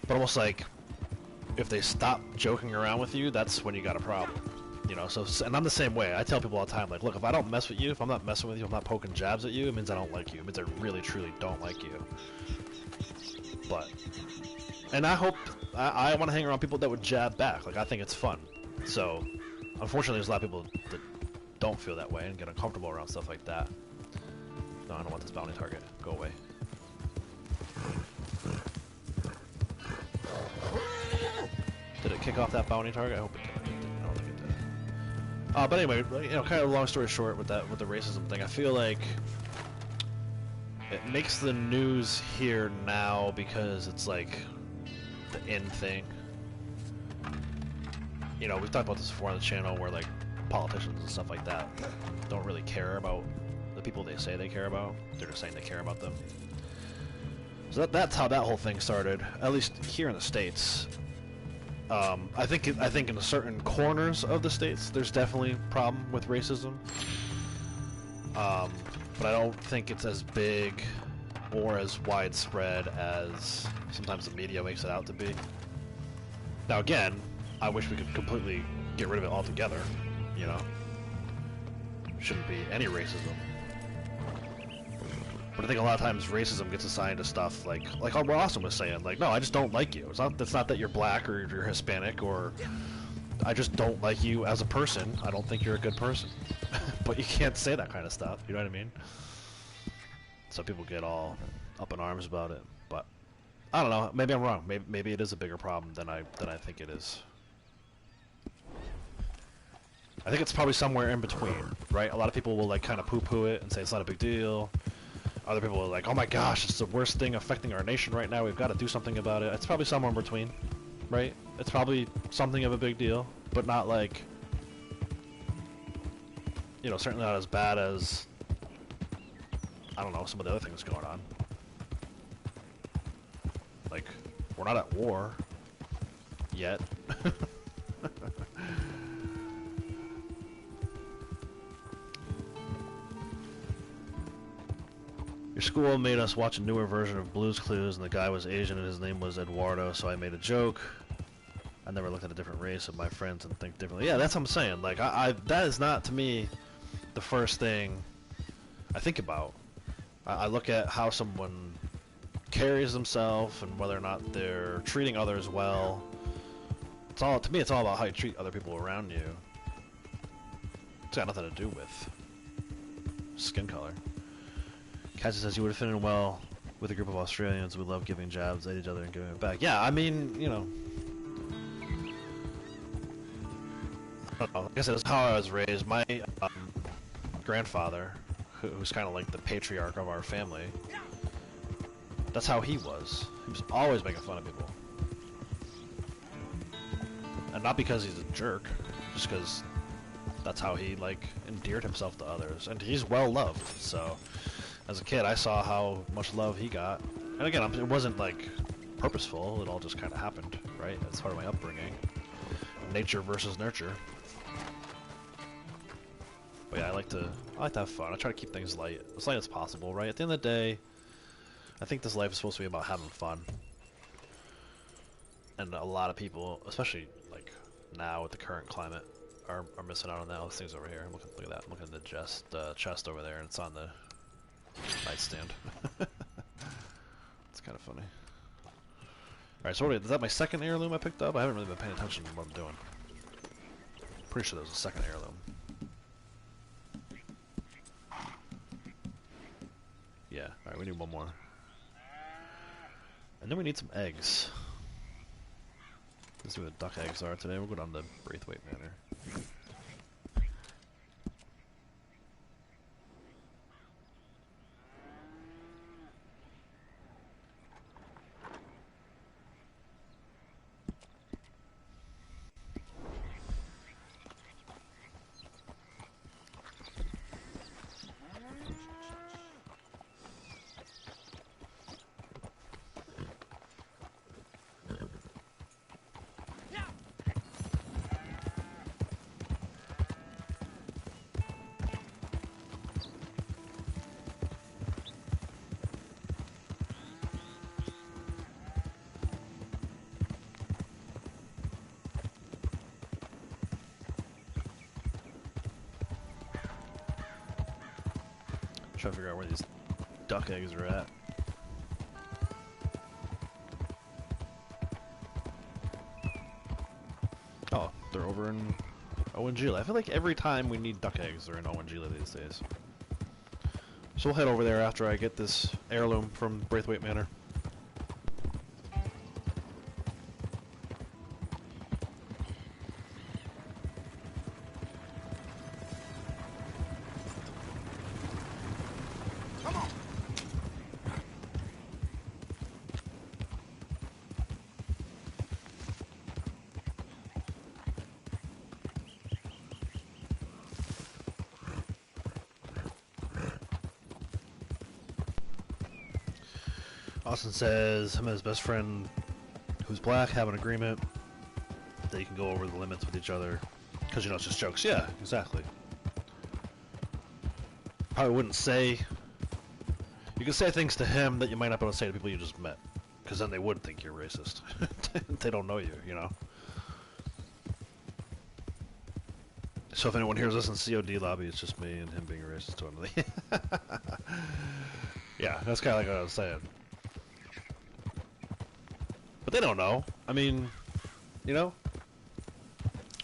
but almost like if they stop joking around with you, that's when you got a problem. You know, so, and I'm the same way. I tell people all the time, like, look, if I don't mess with you, if I'm not messing with you, I'm not poking jabs at you, it means I don't like you. It means I really, truly don't like you. But, and I hope, I want to hang around people that would jab back. Like, I think it's fun. So, unfortunately, there's a lot of people that don't feel that way and get uncomfortable around stuff like that. No, I don't want this bounty target. Go away. Did it kick off that bounty target? I hope it did. I don't think it did. But anyway, you know, kind of long story short with that, with the racism thing, I feel like it makes the news here now because it's like the in thing. You know, we've talked about this before on the channel where like politicians and stuff like that don't really care about the people they say they care about. They're just saying they care about them. So that's how that whole thing started, at least here in the States. I think in certain corners of the states, there's definitely a problem with racism. But I don't think it's as big or as widespread as sometimes the media makes it out to be. Now again, I wish we could completely get rid of it altogether, you know? Shouldn't be any racism. But I think a lot of times racism gets assigned to stuff like what Austin was saying, like, no, I just don't like you. It's not that you're black or you're Hispanic, or I just don't like you as a person. I don't think you're a good person. But you can't say that kind of stuff, you know what I mean? So people get all up in arms about it. But I don't know, maybe I'm wrong. Maybe it is a bigger problem than I think it is. I think it's probably somewhere in between, right? A lot of people will like kind of poo-poo it and say it's not a big deal. Other people are like, oh my gosh, it's the worst thing affecting our nation right now, we've got to do something about it. It's probably somewhere in between, right? It's probably something of a big deal, but not like, you know, certainly not as bad as, I don't know, some of the other things going on. Like, we're not at war yet. school made us watch a newer version of Blue's Clues, and the guy was Asian and his name was Eduardo, so I made a joke. I never looked at a different race of my friends and think differently. Yeah, that's what I'm saying. Like, that is not, to me, the first thing I think about. I look at how someone carries themselves and whether or not they're treating others well. It's all, to me, it's all about how you treat other people around you. It's got nothing to do with skin color. Cassie says you would have fit in well with a group of Australians who love giving jabs at each other and giving it back. Yeah, I mean, you know. I don't know. Like I said, that's how I was raised. My grandfather, who's kind of like the patriarch of our family, that's how he was. He was always making fun of people. And not because he's a jerk, just because that's how he, like, endeared himself to others. And he's well loved, so as a kid I saw how much love he got. And again, it wasn't, like, purposeful, it all just kind of happened, right? That's part of my upbringing. Nature versus nurture. But yeah, I like to have fun. I try to keep things light, as light as possible, right? At the end of the day, I think this life is supposed to be about having fun. And a lot of people, especially like now with the current climate, are missing out on that. This thing's over here. Look at that. I'm looking at the chest over there, and it's on the nightstand. It's kind of funny. Alright, so is that my second heirloom I picked up? I haven't really been paying attention to what I'm doing. Pretty sure there was a second heirloom. Yeah, alright, we need one more. And then we need some eggs. Let's see what the duck eggs are today. We'll go down to Braithwaite Manor. Trying to figure out where these duck eggs are at. Oh, they're over in Owen-Gila. I feel like every time we need duck eggs, they're in Owen-Gila these days. So we'll head over there after I get this heirloom from Braithwaite Manor. Austin says him and his best friend, who's black, have an agreement that you can go over the limits with each other. Because, you know, it's just jokes. Yeah, exactly. Probably wouldn't say... You can say things to him that you might not be able to say to people you just met. Because then they would think you're racist. They don't know you, you know? So if anyone hears us in COD lobby, it's just me and him being racist to him. Yeah, that's kind of like what I was saying. But they don't know. I mean, you know,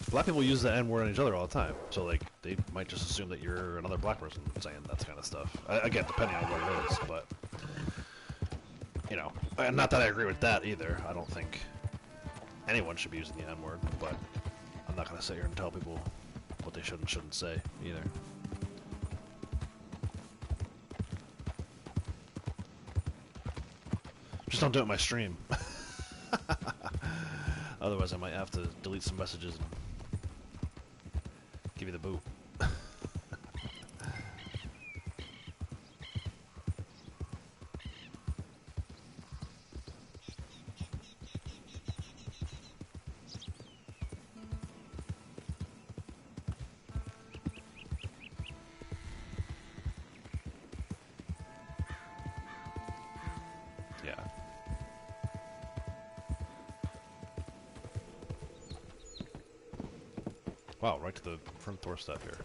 black people use the N-word on each other all the time. So, like, they might just assume that you're another black person saying that kind of stuff. Again, depending on what it is, but, you know, and not that I agree with that either. I don't think anyone should be using the N-word, but I'm not going to sit here and tell people what they should and shouldn't say either. Just don't do it in my stream. Otherwise I might have to delete some messages and give you the boot. Wow, right to the front doorstep here.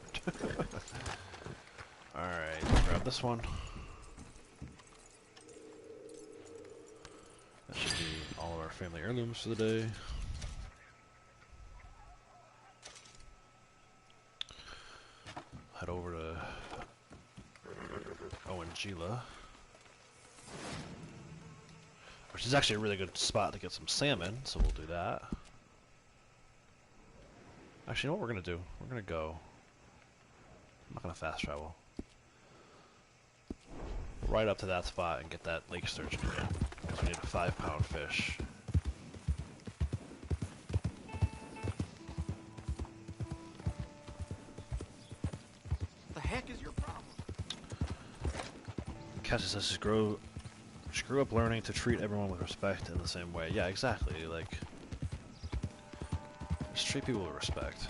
Alright, grab this one. That should be all of our family heirlooms for the day. Head over to Gila, which is actually a really good spot to get some salmon, so we'll do that. Actually, you know what we're going to do? We're going to go... I'm not going to fast travel. Right up to that spot and get that lake sturgeon again, because we need a 5-pound fish. The heck is your problem? Cassie says, she grew up learning to treat everyone with respect in the same way. Yeah, exactly. Like, just treat people with respect.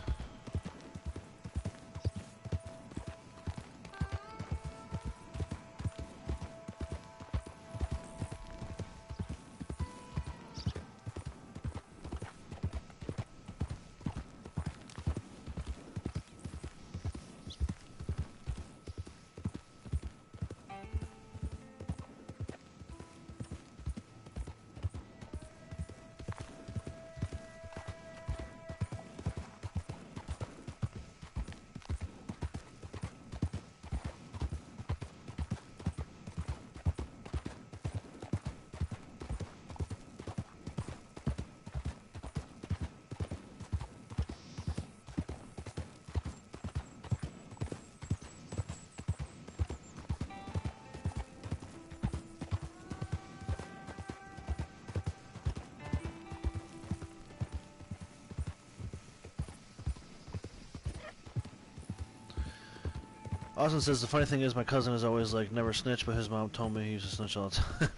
Austin says, the funny thing is my cousin is always like, never snitch, but his mom told me he used to snitch all the time.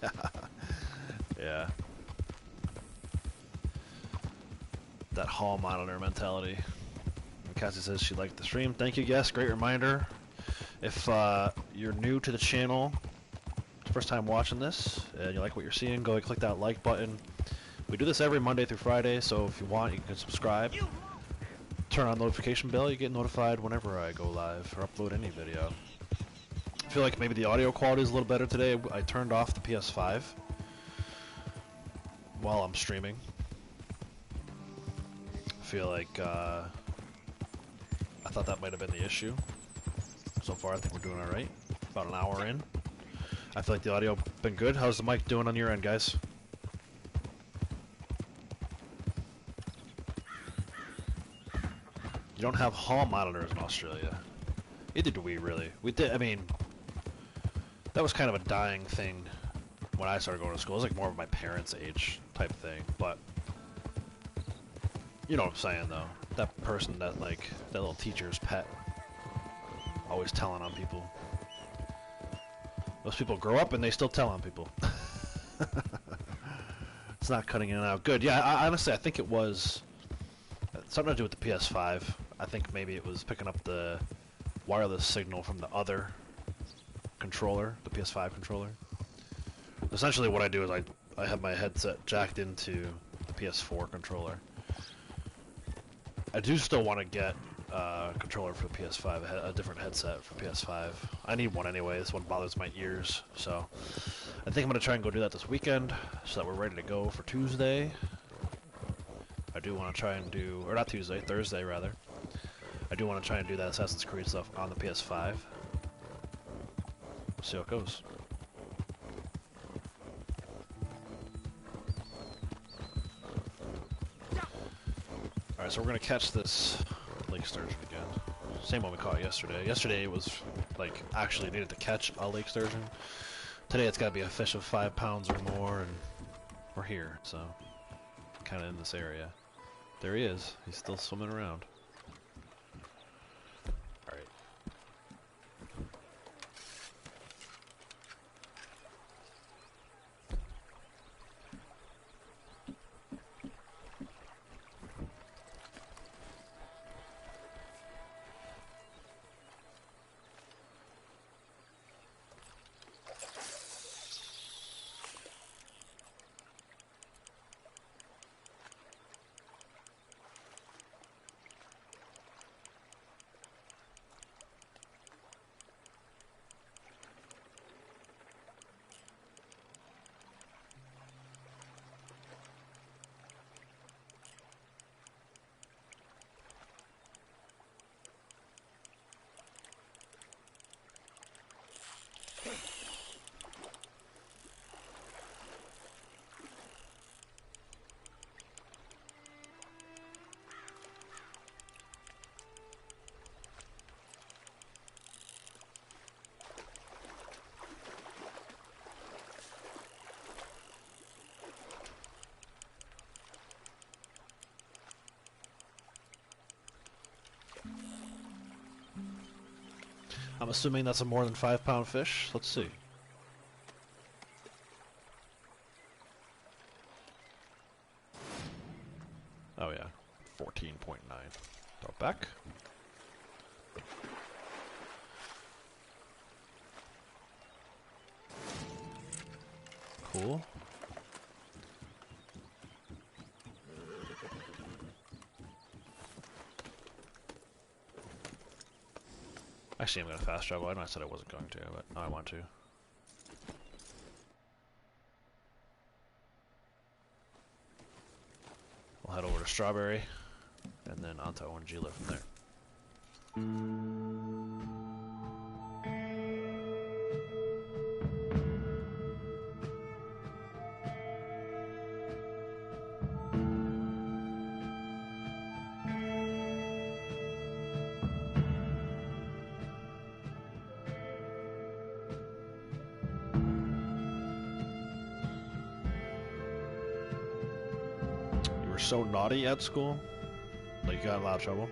Yeah. Yeah. That hall monitor mentality. And Cassie says she liked the stream. Thank you, yes, great reminder. If you're new to the channel, first time watching this, and you like what you're seeing, go and click that like button. We do this every Monday through Friday, so if you want, you can subscribe. Turn on the notification bell, you get notified whenever I go live or upload any video. I feel like maybe the audio quality is a little better today. I turned off the PS5 while I'm streaming. I feel like I thought that might have been the issue. So far I think we're doing alright. About an hour in. I feel like the audio been good. How's the mic doing on your end, guys? You don't have hall monitors in Australia. Neither do we, really. We did, I mean, that was kind of a dying thing when I started going to school. It was like more of my parents' age type thing, but you know what I'm saying, though. That person that, like, that little teacher's pet, always telling on people. Those people grow up and they still tell on people. It's not cutting in and out. Good. Yeah, honestly, I think it was something to do with the PS5. I think maybe it was picking up the wireless signal from the other controller, the PS5 controller. Essentially what I do is I have my headset jacked into the PS4 controller. I do still want to get a controller for the PS5, a different headset for PS5. I need one anyway, this one bothers my ears, so I think I'm going to try and go do that this weekend, so that we're ready to go for Tuesday. I do want to try and do, or not Tuesday, Thursday rather. I do want to try and do that Assassin's Creed stuff on the PS5. We'll see how it goes. Alright, so we're going to catch this lake sturgeon again. Same one we caught yesterday. Yesterday it was, like, actually needed to catch a lake sturgeon. Today it's got to be a fish of 5 pounds or more, and we're here, so kind of in this area. There he is. He's still swimming around. Alright. I'm assuming that's a more than 5-pound fish. Let's see. Oh yeah, 14.9. Throw it back. Cool. Actually, I'm going to fast travel. I know I said I wasn't going to, but now I want to. We'll head over to Strawberry, and then onto ONG Lift from there. So naughty at school? Like, you got in a lot of trouble?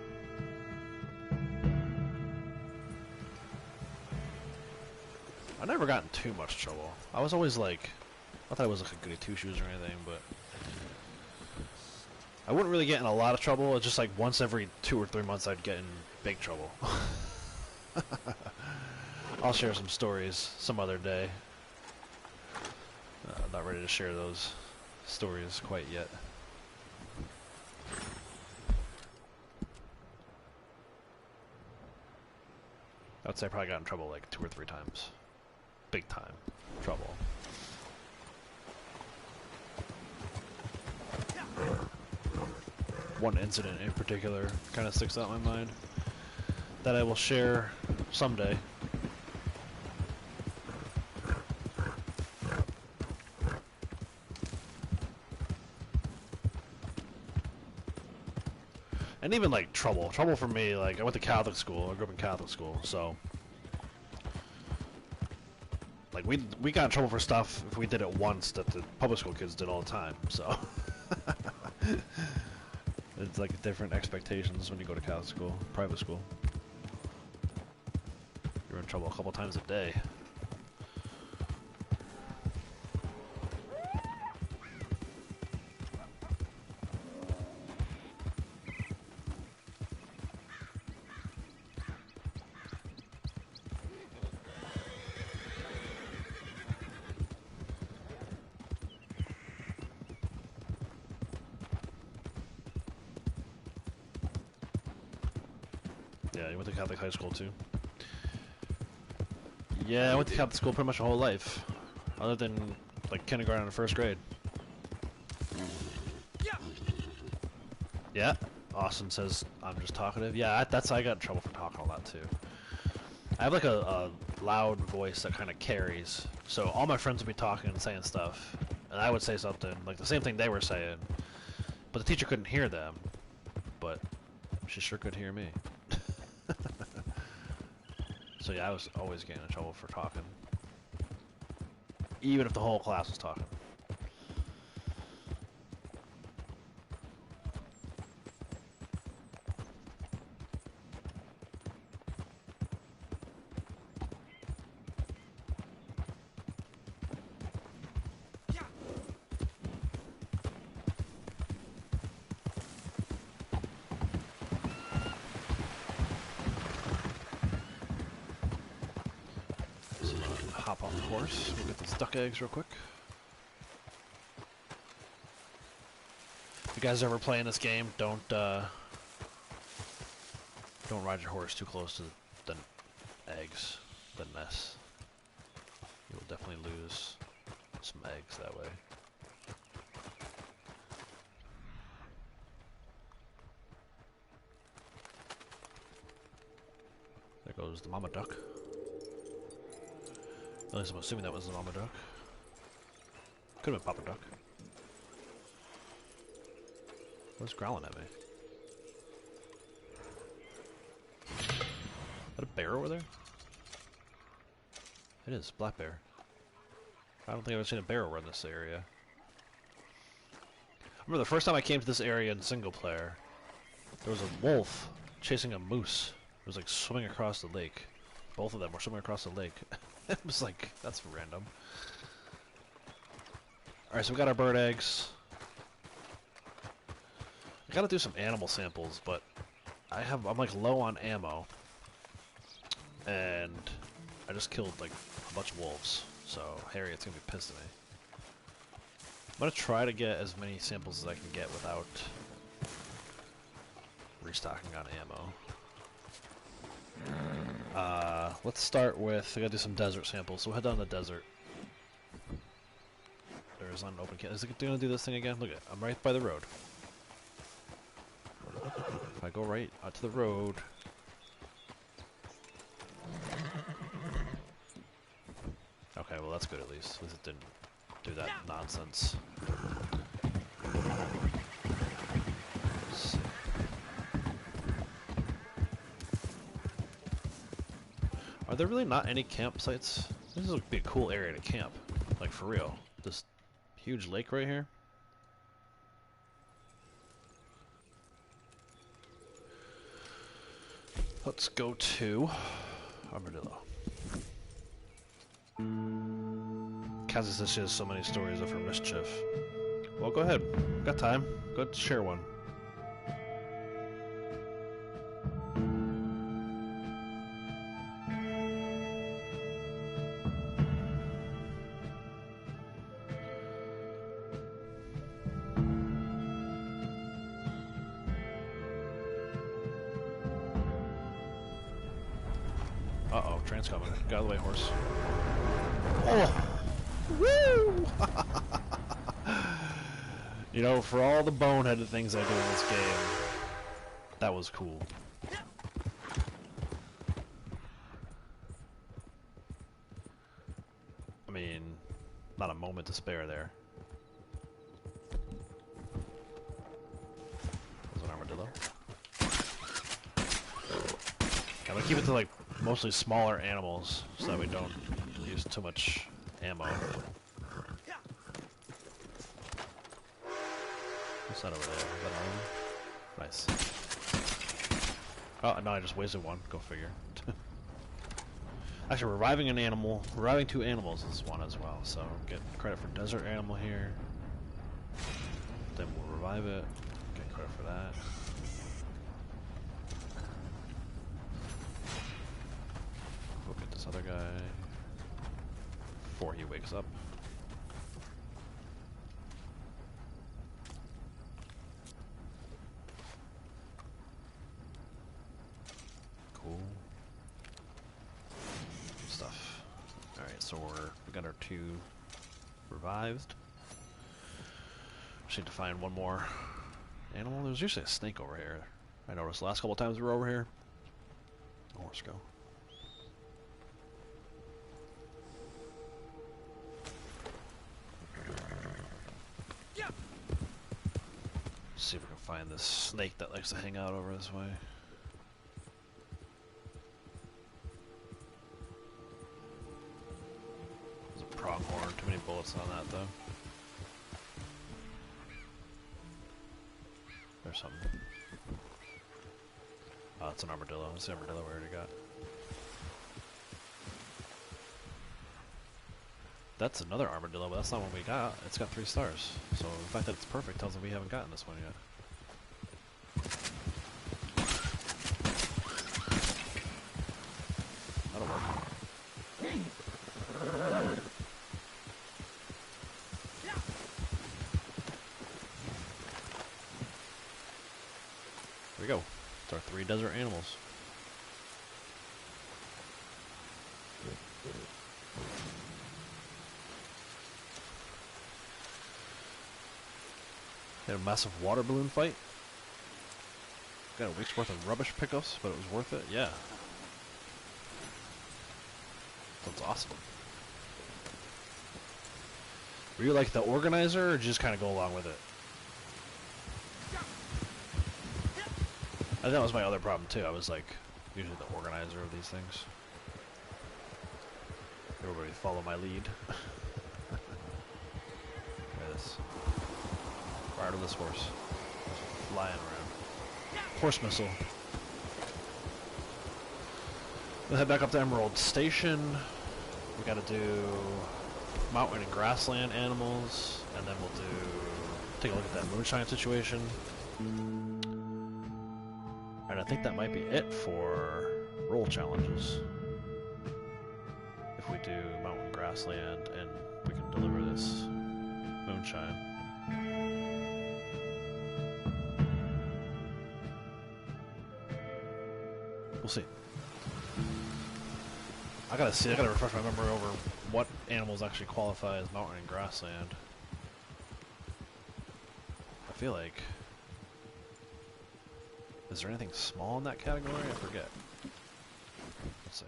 I never got in too much trouble. I was always like, not that I was like a goody two-shoes or anything, but I wouldn't really get in a lot of trouble. It's just like once every 2 or 3 months I'd get in big trouble. I'll share some stories some other day. Not ready to share those stories quite yet. I would say I probably got in trouble like 2 or 3 times. Big time trouble. One incident in particular kind of sticks out in my mind that I will share someday. And even like trouble for me, like I went to Catholic school, I grew up in Catholic school, so like we got in trouble for stuff if we did it once that the public school kids did all the time, so it's like different expectations when you go to Catholic school, private school. You're in trouble a couple times a day. Yeah, you went to Catholic high school too? Yeah, I went to Catholic school pretty much my whole life. Other than, like, kindergarten and first grade. Yeah, Austin says I'm just talkative. Yeah, that's I got in trouble for talking a lot too. I have like a loud voice that kind of carries. So all my friends would be talking and saying stuff. And I would say something, like the same thing they were saying. But the teacher couldn't hear them. But she sure could hear me. So yeah, I was always getting in trouble for talking. Even if the whole class was talking. Hop on the horse. We'll get these duck eggs real quick. If you guys ever playing this game, don't ride your horse too close to the eggs, the nest. You'll definitely lose some eggs that way. There goes the mama duck. At least I'm assuming that was the mama duck. Could have been papa duck. What's growling at me? Is that a bear over there? It is, black bear. I don't think I've ever seen a bear over in this area. I remember the first time I came to this area in single player, there was a wolf chasing a moose. It was like swimming across the lake. Both of them were swimming across the lake. It was like, that's random. Alright, so we got our bird eggs. I gotta do some animal samples, but I'm like low on ammo. And I just killed like a bunch of wolves, so Harriet's gonna be pissed at me. I'm gonna try to get as many samples as I can get without restocking on ammo. Let's start with, I gotta do some desert samples, so we'll head down to the desert. There's an open can. Is it gonna do this thing again? Look at it, I'm right by the road. If I go right out to the road. Okay, well that's good at least. At least it didn't do that nonsense. Let's see. Are there really not any campsites? This would be a cool area to camp. Like for real. This huge lake right here. Let's go to Armadillo. Cassie says she has so many stories of her mischief. Well, go ahead. Got time. Go ahead and share one. Uh-oh, train's coming. Get out of the way, horse. Oh! Woo! You know, for all the boneheaded things I do in this game, that was cool. I mean, not a moment to spare there. There's an armadillo. I'm gonna keep it to like mostly smaller animals so that we don't use too much ammo. What's that over there? Is that armor? Nice. Oh, no, I just wasted one. Go figure. Actually, reviving an animal, reviving 2 animals is one as well, so get credit for desert animal here. Then we'll revive it. Get credit for that. Go get this other guy before he wakes up. Cool stuff. Alright, so we got our 2 revived. Just need to find one more animal. There's usually a snake over here. I noticed the last couple times we were over here. Oh, let's go. See if we can find this snake that likes to hang out over this way. There's a pronghorn. Too many bullets on that, though. There's something. Oh, it's an armadillo. It's the armadillo we already got. That's another armadillo, but that's not what we got. It's got 3 stars. So the fact that it's perfect tells me we haven't gotten this one yet. That'll work. There we go. It's our 3 desert animals. Had a massive water balloon fight. Got a week's worth of rubbish pickups, but it was worth it. Yeah. That's awesome. Were you like the organizer, or did you just kind of go along with it? I think that was my other problem too. I was like usually the organizer of these things. Everybody follow my lead. Look at this. Fire to this horse. Flying around. Horse missile. We'll head back up to Emerald Station. We gotta do mountain and grassland animals, and then we'll take a look at that moonshine situation. And I think that might be it for role challenges. If we do mountain grassland and we can deliver this moonshine. We'll see. I gotta refresh my memory over what animals actually qualify as mountain and grassland. I feel like... Is there anything small in that category? I forget. Let's see.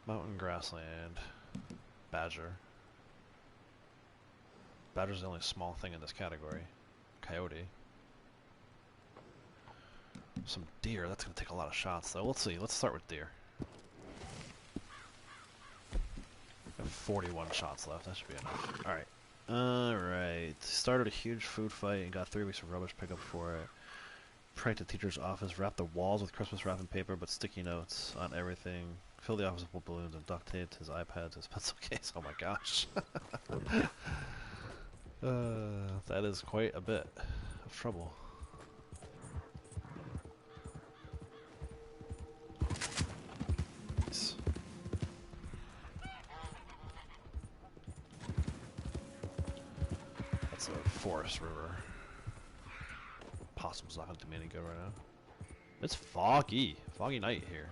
Mountain, grassland, badger. Badger's the only small thing in this category. Coyote. Some deer. That's going to take a lot of shots, though. Let's see. Let's start with deer. I have 41 shots left. That should be enough. Alright. Alright. Started a huge food fight and got 3 weeks of rubbish pickup for it. Pranked the teacher's office. Wrapped the walls with Christmas wrapping paper, but sticky notes on everything. Filled the office with balloons and duct taped his iPad to his pencil case. Oh my gosh. That is quite a bit of trouble. That's a forest river. Possum's not going to do me any good right now. It's foggy. Foggy night here.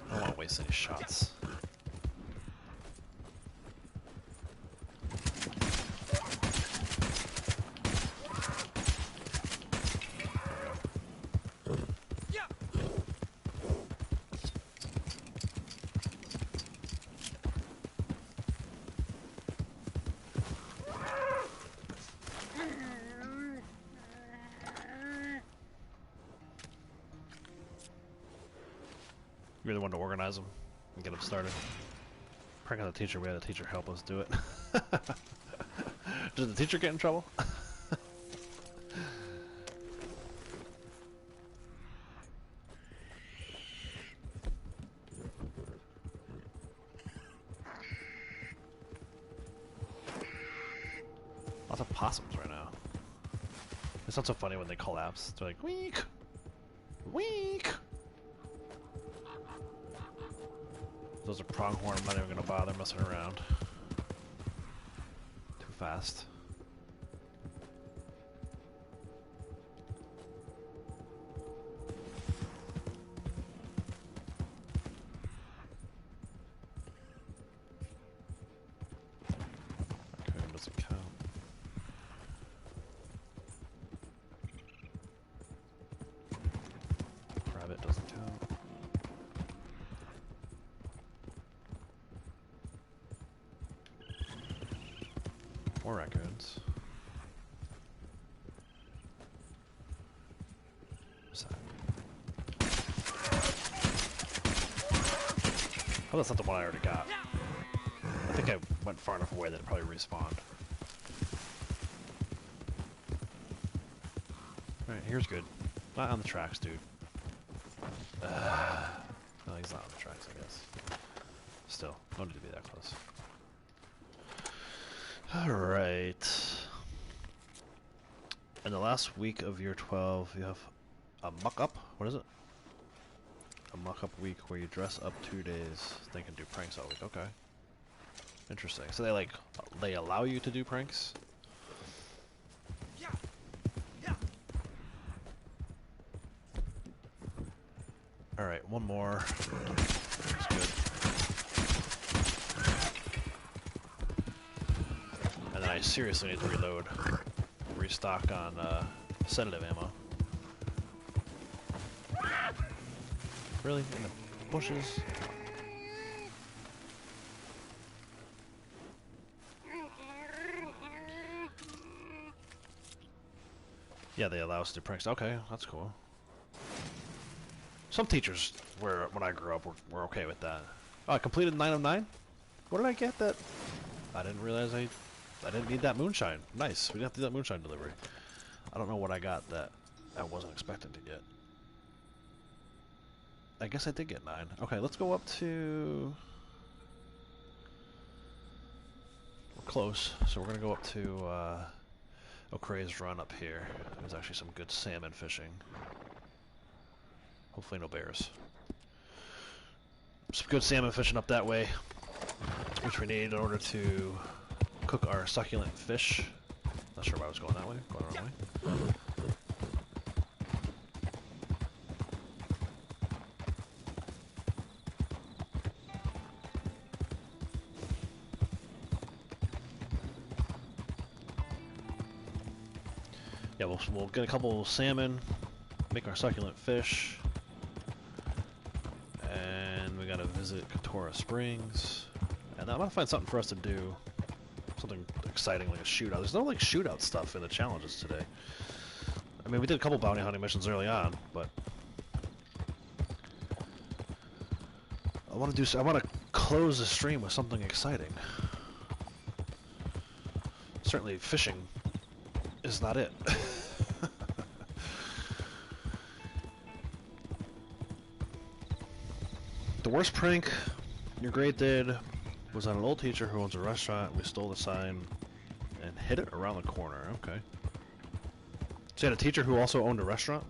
I don't want to waste any shots. You're the one to organize them and get them started. Prank on the teacher, we had the teacher help us do it. Did the teacher get in trouble? Lots of possums right now. It's not so funny when they collapse. They're like, week! Week! Those are pronghorn, I'm not even gonna bother messing around. Too fast. Okay, doesn't count. Rabbit doesn't count. More raccoons. What's that? Oh, that's not the one I already got. I think I went far enough away that it probably respawned. Alright, here's good. Not on the tracks, dude. No, he's not on the tracks, I guess. Still, don't need to be that close. Alright. In the last week of year 12, you have a muck-up. What is it? A muck-up week where you dress up 2 days. They can do pranks all week. Okay. Interesting. So they allow you to do pranks? Alright, one more. That's good. And then I seriously need to reload. Restock on sedative ammo. Really? In the bushes? Yeah, they allow us to do pranks. Okay, that's cool. Some teachers, when I grew up, were okay with that. Oh, I completed 9 of 9? What did I get that? I didn't realize I didn't need that moonshine. Nice. We didn't have to do that moonshine delivery. I don't know what I got that I wasn't expecting to get. I guess I did get 9. Okay, let's go up to... We're close, so we're going to go up to O'Crea's Run up here. There's actually some good salmon fishing. Hopefully no bears. Some good salmon fishing up that way, which we need in order to cook our succulent fish. Not sure why I was going that way. Going the wrong way. Yeah, we'll get a couple of salmon, make our succulent fish, and we gotta visit Katora Springs, and I'm gonna find something for us to do, something exciting like a shootout. There's no like shootout stuff in the challenges today. I mean, we did a couple bounty hunting missions early on, but I want to close the stream with something exciting. Certainly, fishing is not it. The worst prank your grade did was on an old teacher who owns a restaurant. We stole the sign and hid it around the corner. Okay. So you had a teacher who also owned a restaurant?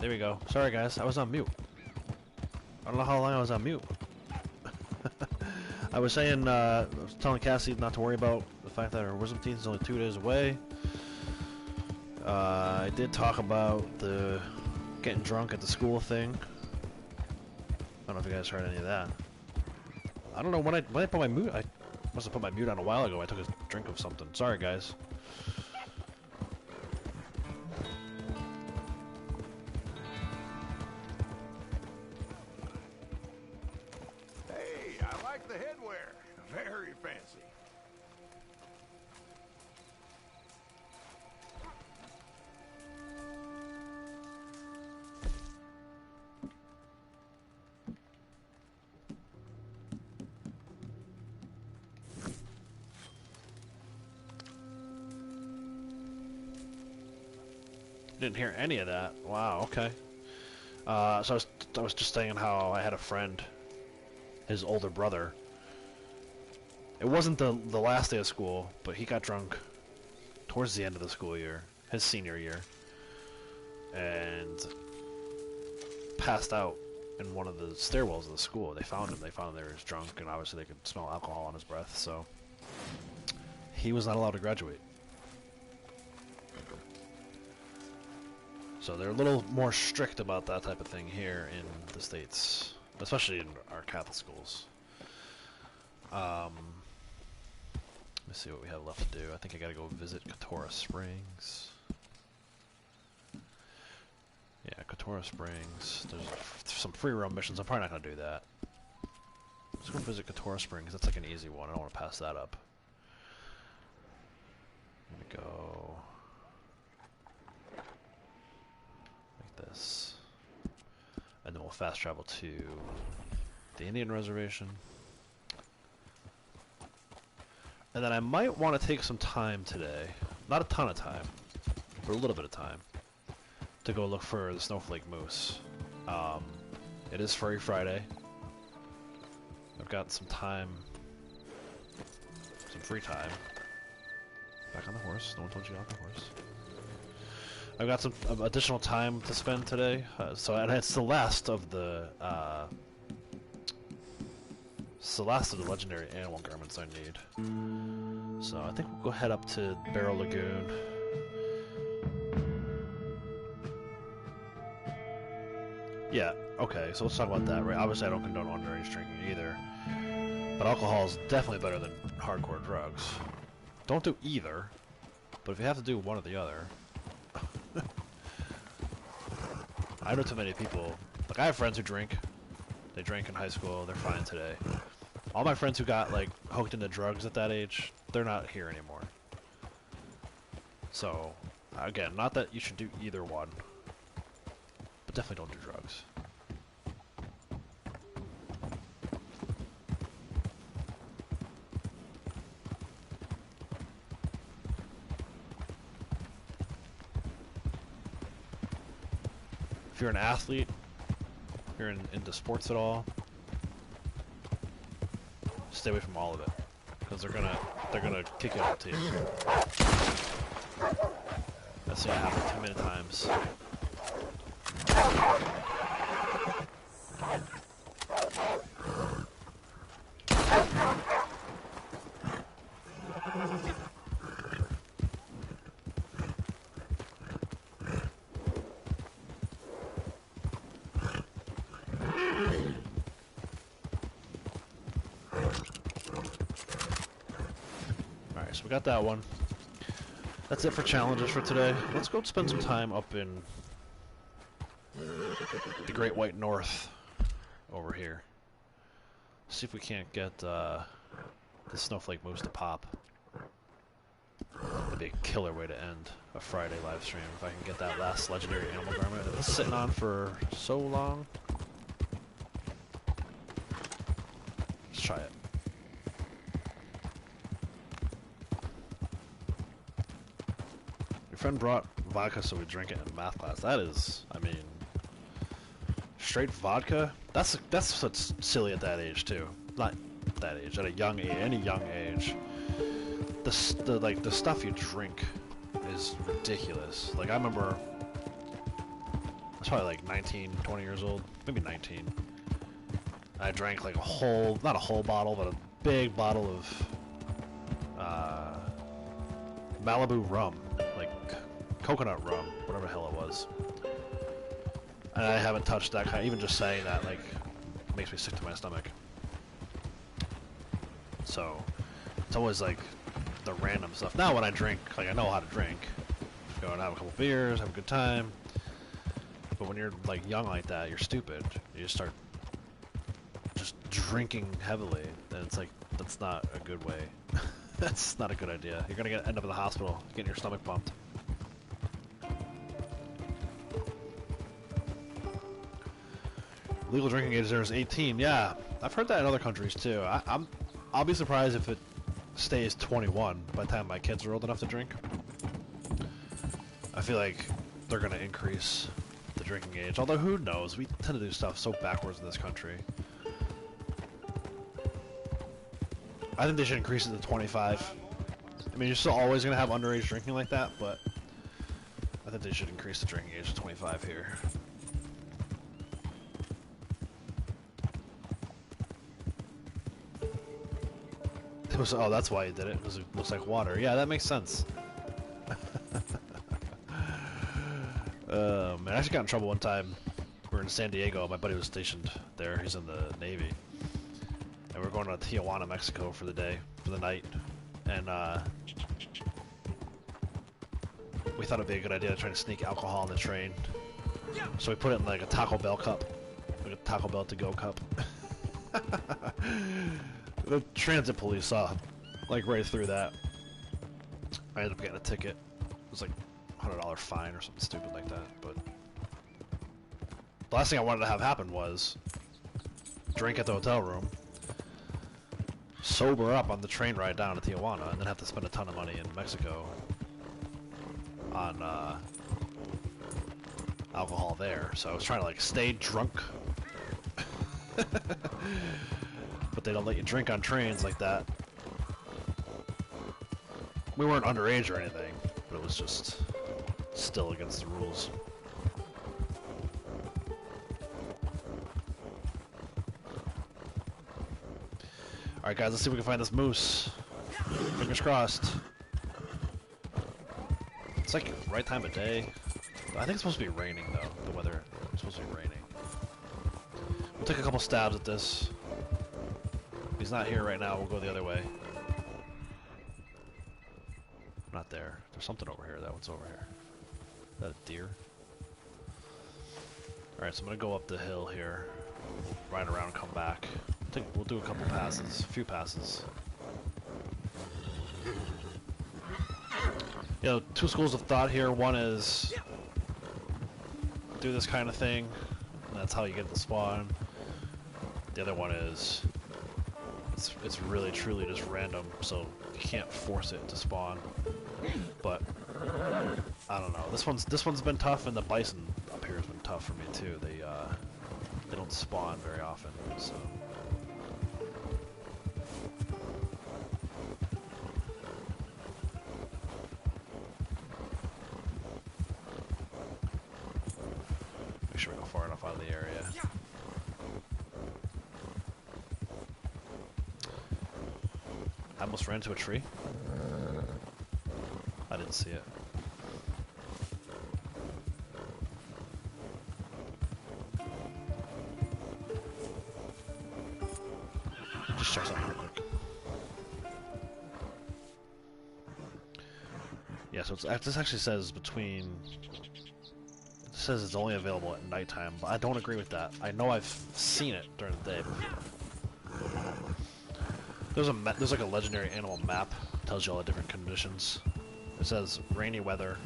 There we go. Sorry guys, I was on mute. I don't know how long I was on mute. I was saying, I was telling Cassie not to worry about the fact that her wisdom teeth is only 2 days away. I did talk about the getting drunk at the school thing. I don't know if you guys heard any of that. I don't know when I put my mute. I must have put my mute on a while ago. I took a drink of something. Sorry, guys. Hey, I like the headwear. Very fancy. Didn't hear any of that. Wow. Okay. So I was just saying how I had a friend, his older brother. It wasn't the last day of school, but he got drunk towards the end of the school year, his senior year, and passed out in one of the stairwells of the school. They found him. They found him. He was drunk, and obviously they could smell alcohol on his breath. So he was not allowed to graduate. So they're a little more strict about that type of thing here in the States, especially in our Catholic schools. Let me see what we have left to do. I think I gotta go visit Katora Springs. Yeah, Katora Springs. There's some free roam missions. I'm probably not gonna do that. Let's go visit Katora Springs. That's like an easy one. I don't want to pass that up. I'm gonna go like this, and then we'll fast travel to the Indian Reservation. And then I might want to take some time today, not a ton of time, but a little bit of time, to go look for the snowflake moose. It is Furry Friday. I've got some time, some free time. Back on the horse. No one told you off the horse. I've got some additional time to spend today, so and it's the last of the legendary animal garments I need. So I think we'll go head up to Barrow Lagoon. Yeah, okay, so let's talk about that, right? Obviously I don't condone underage drinking either, but alcohol is definitely better than hardcore drugs. Don't do either, but if you have to do one or the other... I know too many people, like I have friends who drink. They drank in high school, they're fine today. All my friends who got like hooked into drugs at that age, they're not here anymore. So, again, not that you should do either one, but definitely don't do drugs. If you're an athlete, if you're into sports at all, stay away from all of it, because they're gonna kick you out of the team. I've seen it happen too many times. Alright, so we got that one. That's it for challenges for today. Let's go spend some time up in the Great White North over here. See if we can't get the snowflake moose to pop. That'd be a killer way to end a Friday live stream if I can get that last legendary animal garment. It's sitting on for so long. Let's try it. Your friend brought vodka so we drink it in math class. That is, I mean, straight vodka? That's what's silly at that age too. Not that age, at a young age, any young age. The stuff you drink is ridiculous. Like I remember was probably like 19, 20 years old, maybe 19. I drank like a whole, not a whole bottle, but a big bottle of Malibu rum, like coconut rum, whatever the hell it was. And I haven't touched that kind. Even just saying that, like, makes me sick to my stomach. So it's always like the random stuff. Now when I drink, like I know how to drink. Just go and have a couple beers, have a good time. But when you're like young like that, you're stupid. You just start just drinking heavily, and it's like that's not a good way. That's not a good idea. You're gonna end up in the hospital, getting your stomach pumped. Legal drinking age there is 18. Yeah, I've heard that in other countries too. I'll be surprised if it stays 21 by the time my kids are old enough to drink. I feel like they're gonna increase the drinking age. Although who knows? We tend to do stuff so backwards in this country. I think they should increase it to 25. I mean, you're still always going to have underage drinking like that, but I think they should increase the drinking age to 25 here. It was, oh, that's why he did it. It looks like water. Yeah, that makes sense. Man, I actually got in trouble one time. We were in San Diego. My buddy was stationed there. He's in the Navy. And we're going to Tijuana, Mexico for the day, for the night. And we thought it'd be a good idea to try to sneak alcohol on the train. So we put it in like a Taco Bell cup. Like a Taco Bell to-go cup. The transit police saw, like, right through that. I ended up getting a ticket. It was like $100 fine or something stupid like that. But the last thing I wanted to have happen was drink at the hotel room, sober up on the train ride down to Tijuana, and then have to spend a ton of money in Mexico on alcohol there. So I was trying to like stay drunk. But they don't let you drink on trains like that. We weren't underage or anything, but it was just still against the rules. Alright guys, let's see if we can find this moose. Fingers crossed. It's like right time of day. I think it's supposed to be raining though, the weather. It's supposed to be raining. We'll take a couple stabs at this. If he's not here right now, we'll go the other way. Not there. There's something over here. That one's over here. Is that a deer? Alright, so I'm gonna go up the hill here. Ride around and come back. We'll do a couple passes, a few passes. You know, two schools of thought here. One is do this kind of thing, and that's how you get the spawn. The other one is it's really truly just random, so you can't force it to spawn. But I don't know. This one's been tough, and the bison up here has been tough for me too. They don't spawn very often, so. Make sure we go far enough out of the area. I almost ran into a tree. I didn't see it. Just check something real quick. Yeah, so this actually says between. It says it's only available at nighttime, but I don't agree with that. I know I've seen it during the day before. There's like a legendary animal map. Tells you all the different conditions. It says rainy weather,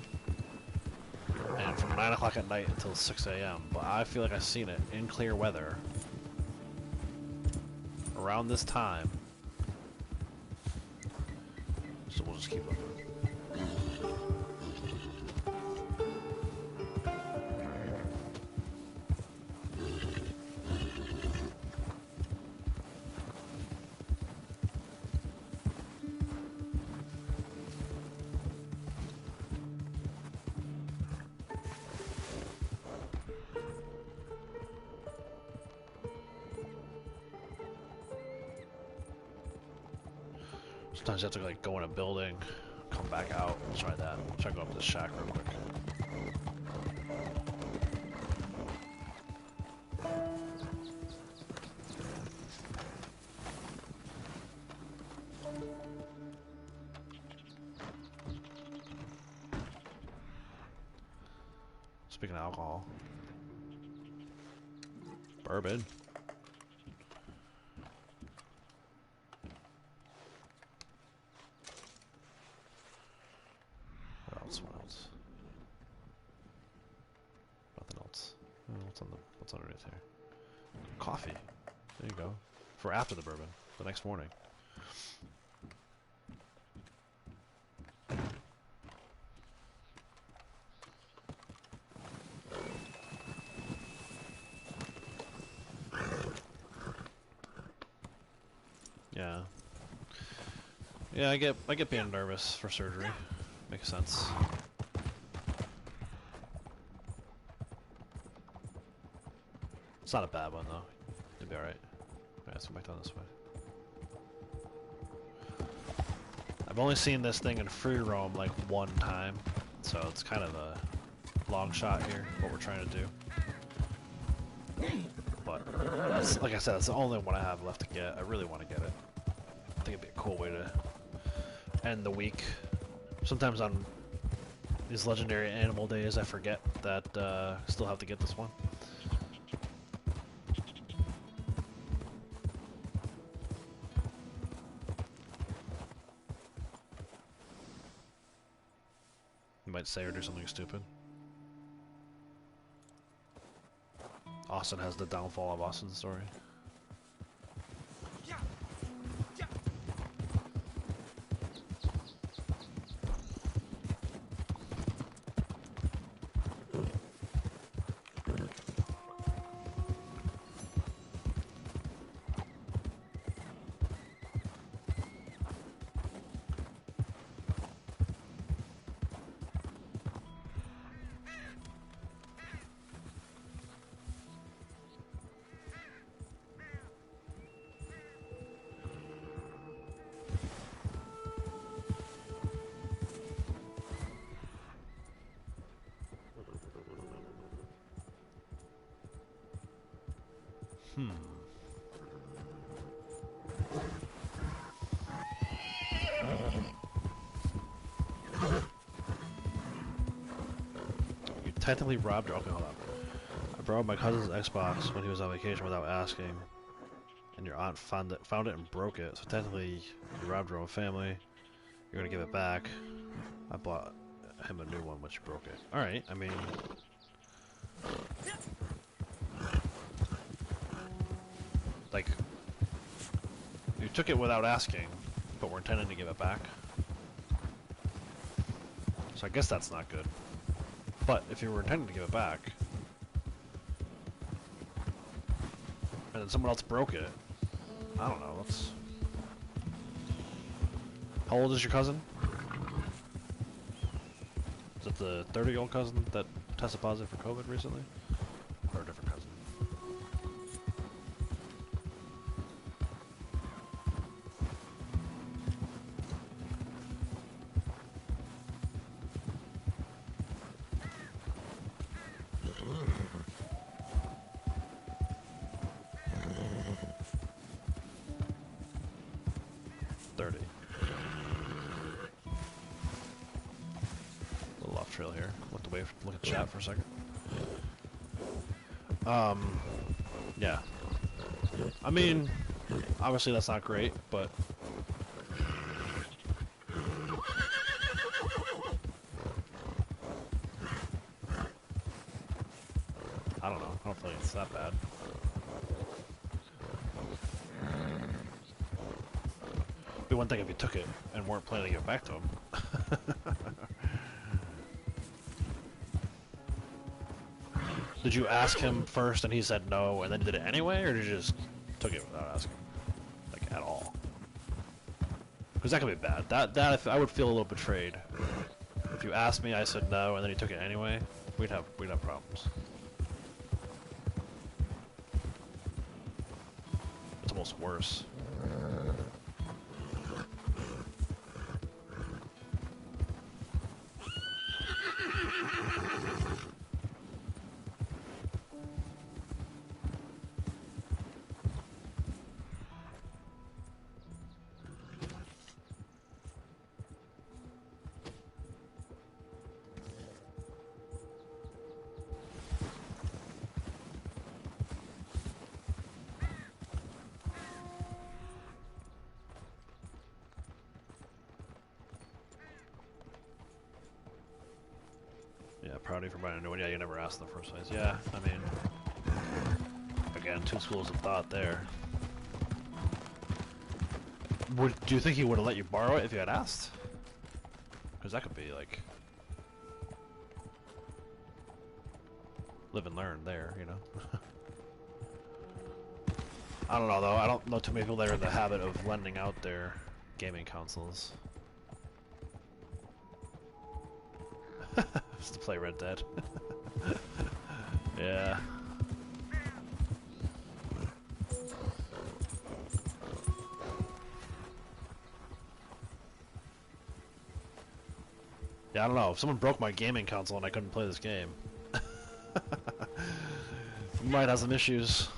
and from 9 o'clock at night until 6 a.m. But I feel like I've seen it in clear weather around this time. So we'll just keep looking. Sometimes you have to like go in a building, come back out. Let's try that. Try to go up to the shack real quick. Speaking of alcohol, bourbon. What else? What else? Nothing else. What's underneath here? Coffee. There you go. For after the bourbon, the next morning. Yeah. Yeah, I get being nervous for surgery. Makes sense. It's not a bad one though. You'll be alright. Alright, let's go back down this way. I've only seen this thing in free roam like one time, so it's kind of a long shot here, what we're trying to do. But, that's, like I said, that's the only one I have left to get. I really want to get it. I think it'd be a cool way to end the week. Sometimes on these legendary animal days I forget that I still have to get this one. You might say or do something stupid. Austin has the downfall of Austin's story. You technically robbed her. Okay, hold on. I borrowed my cousin's Xbox when he was on vacation without asking, and your aunt found it and broke it. So technically, you robbed your own family. You're gonna give it back. I bought him a new one, but you broke it. All right. I mean. Like, you took it without asking, but we're intending to give it back. So I guess that's not good. But if you were intending to give it back, and then someone else broke it, I don't know, let's... How old is your cousin? Is it the 30-year-old cousin that tested positive for COVID recently? Or a different cousin? Trail here. Look away. Look at chat for a second. Yeah. I mean, obviously that's not great, but I don't know. I don't feel like it's that bad. It'd be one thing if you took it and weren't planning to give it back to him. Did you ask him first and he said no and then did it anyway, or did you just took it without asking? Like, at all? Because that could be bad. That if I would feel a little betrayed. If you asked me, I said no, and then you took it anyway, we'd have problems. It's almost worse. Yeah, proud of you for buying a new one. Yeah, you never asked in the first place. Yeah, I mean, again, two schools of thought there. Do you think he would have let you borrow it if you had asked? Because that could be like live and learn there, you know. I don't know though. I don't know too many people that are in the habit of lending out their gaming consoles. Just to play Red Dead. Yeah. Yeah, I don't know. If someone broke my gaming console and I couldn't play this game, might have some issues.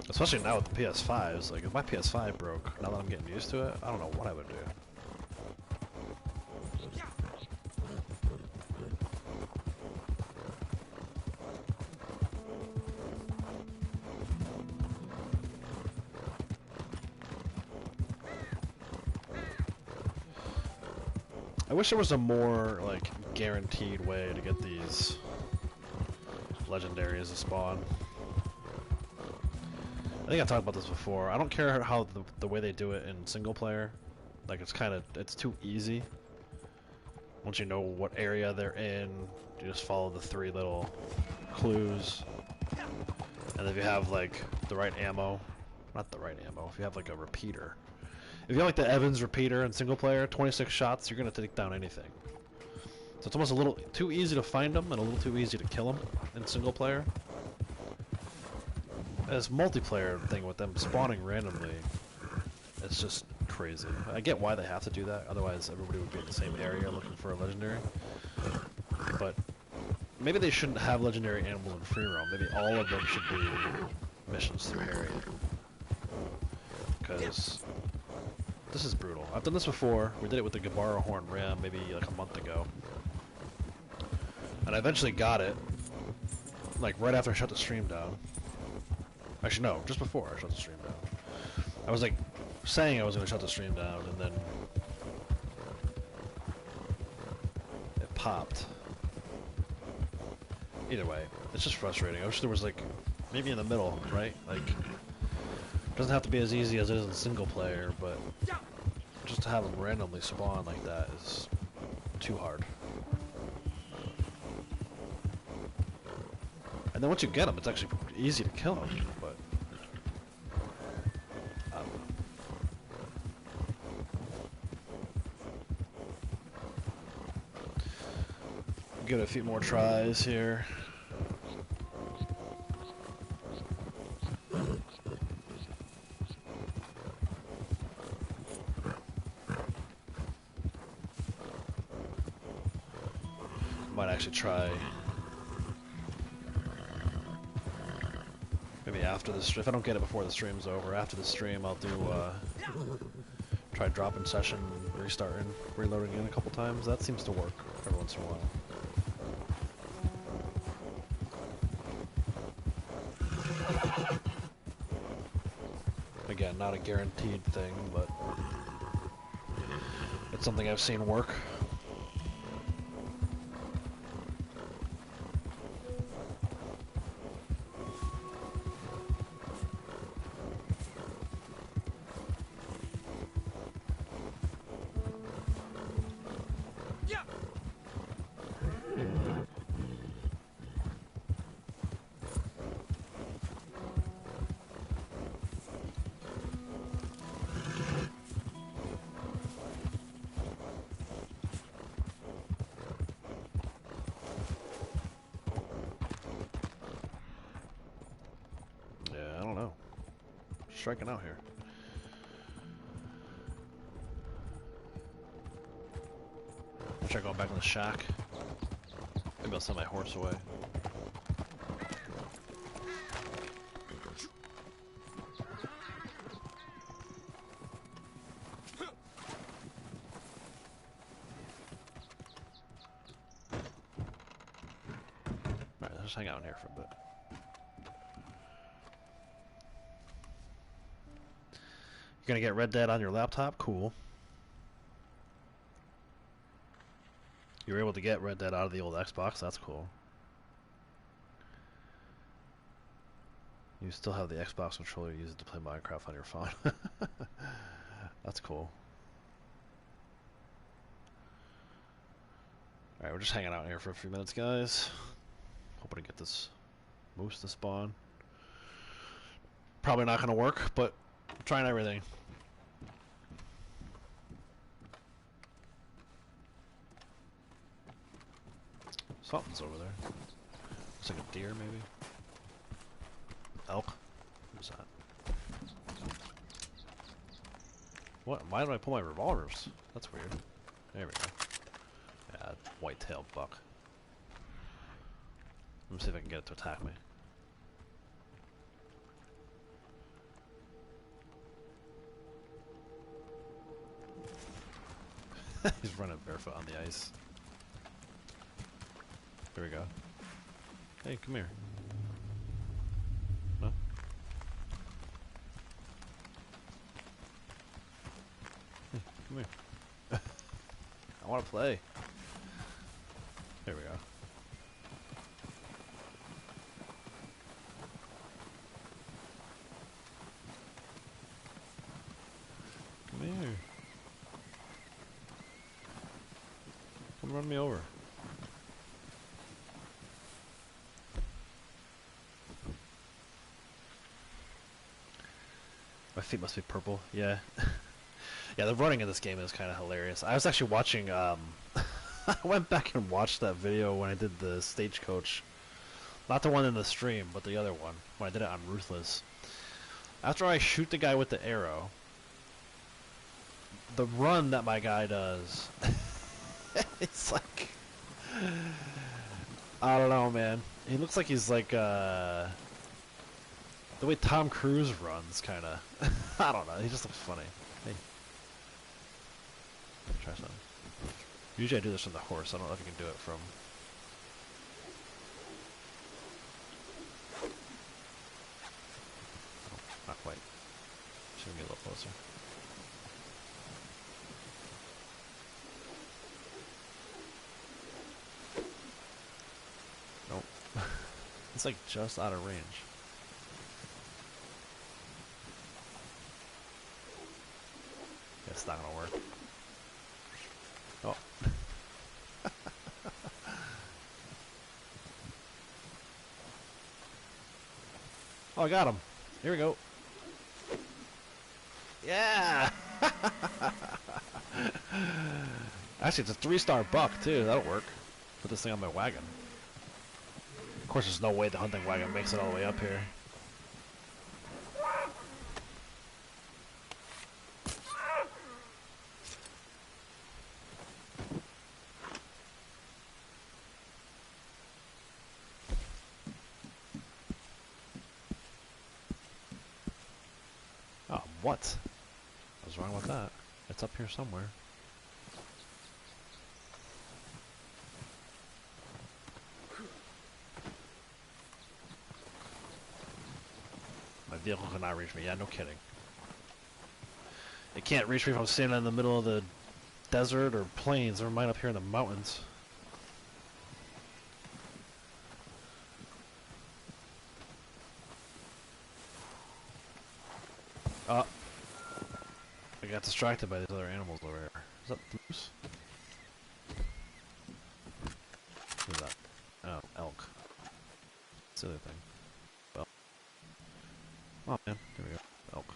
Especially now with the PS5s. Like, if my PS5 broke, now that I'm getting used to it, I don't know what I would do. I wish there was a more, like, guaranteed way to get these legendaries to spawn. I think I talked about this before. I don't care how the way they do it in single player. Like, it's too easy. Once you know what area they're in, you just follow the 3 little clues. And if you have, like, the right ammo, not the right ammo, if you have, like, a repeater. If you have, like, the Evans repeater in single player, 26 shots, you're gonna take down anything. So it's almost a little too easy to find them and a little too easy to kill them in single player. This multiplayer thing with them spawning randomly, it's just crazy. I get why they have to do that, otherwise everybody would be in the same area looking for a legendary. But maybe they shouldn't have legendary animals in free roam. Maybe all of them should be missions through Harry. Because this is brutal. I've done this before. We did it with the Gabara Horn Ram maybe like a month ago. And I eventually got it, like right after I shut the stream down. Actually, no, just before I shut the stream down. I was like saying I was going to shut the stream down, and then it popped. Either way, it's just frustrating. I wish there was like maybe in the middle, right? Like, it doesn't have to be as easy as it is in single player, but just to have them randomly spawn like that is too hard. And then once you get them, it's actually easy to kill them, but I don't know. Give it a few more tries here. Might actually try maybe after this. If I don't get it before the stream's over, after the stream, I'll do try dropping session, restarting, reloading in a couple times. That seems to work every once in a while. Again, not a guaranteed thing, but it's something I've seen work. Striking out here. try going back in the shack. Maybe I'll send my horse away. Alright, let's just hang out in here for a bit. You're gonna get Red Dead on your laptop? Cool. You were able to get Red Dead out of the old Xbox? That's cool. You still have the Xbox controller, use it to play Minecraft on your phone. That's cool. Alright, we're just hanging out here for a few minutes, guys. Hoping to get this moose to spawn. Probably not going to work, but I'm trying everything. Something's over there. Looks like a deer, maybe. Elk? Who's that? What? Why do I pull my revolvers? That's weird. There we go. Yeah, white-tailed buck. Let me see if I can get it to attack me. He's running barefoot on the ice. Here we go. Hey, come here. No? Hey, come here. I want to play. There we go. Come here. Come run me over. My feet must be purple. Yeah. Yeah, the running in this game is kind of hilarious. I was actually watching, I went back and watched that video when I did the stagecoach. Not the one in the stream, but the other one, when I did it on Ruthless. After I shoot the guy with the arrow, the run that my guy does, it's like, I don't know, man. He looks like he's like, the way Tom Cruise runs, kind of. I don't know. He just looks funny. Hey. Try something. Usually I do this from the horse. I don't know if you can do it from... Oh, not quite. Should get a little closer. Nope. It's like just out of range. It's not gonna work. Oh. Oh, I got him. Here we go. Yeah! Actually, it's a 3-star buck, too. That'll work. Put this thing on my wagon. Of course, there's no way the hunting wagon makes it all the way up here. Oh, what? What's wrong with that? It's up here somewhere. My vehicle cannot reach me. Yeah, no kidding. It can't reach me if I'm standing in the middle of the desert or plains. Never mind up here in the mountains. I got distracted by these other animals over here. Is that the moose? What is that? Oh, elk. Silly thing. Well. Oh man, here we go. Elk.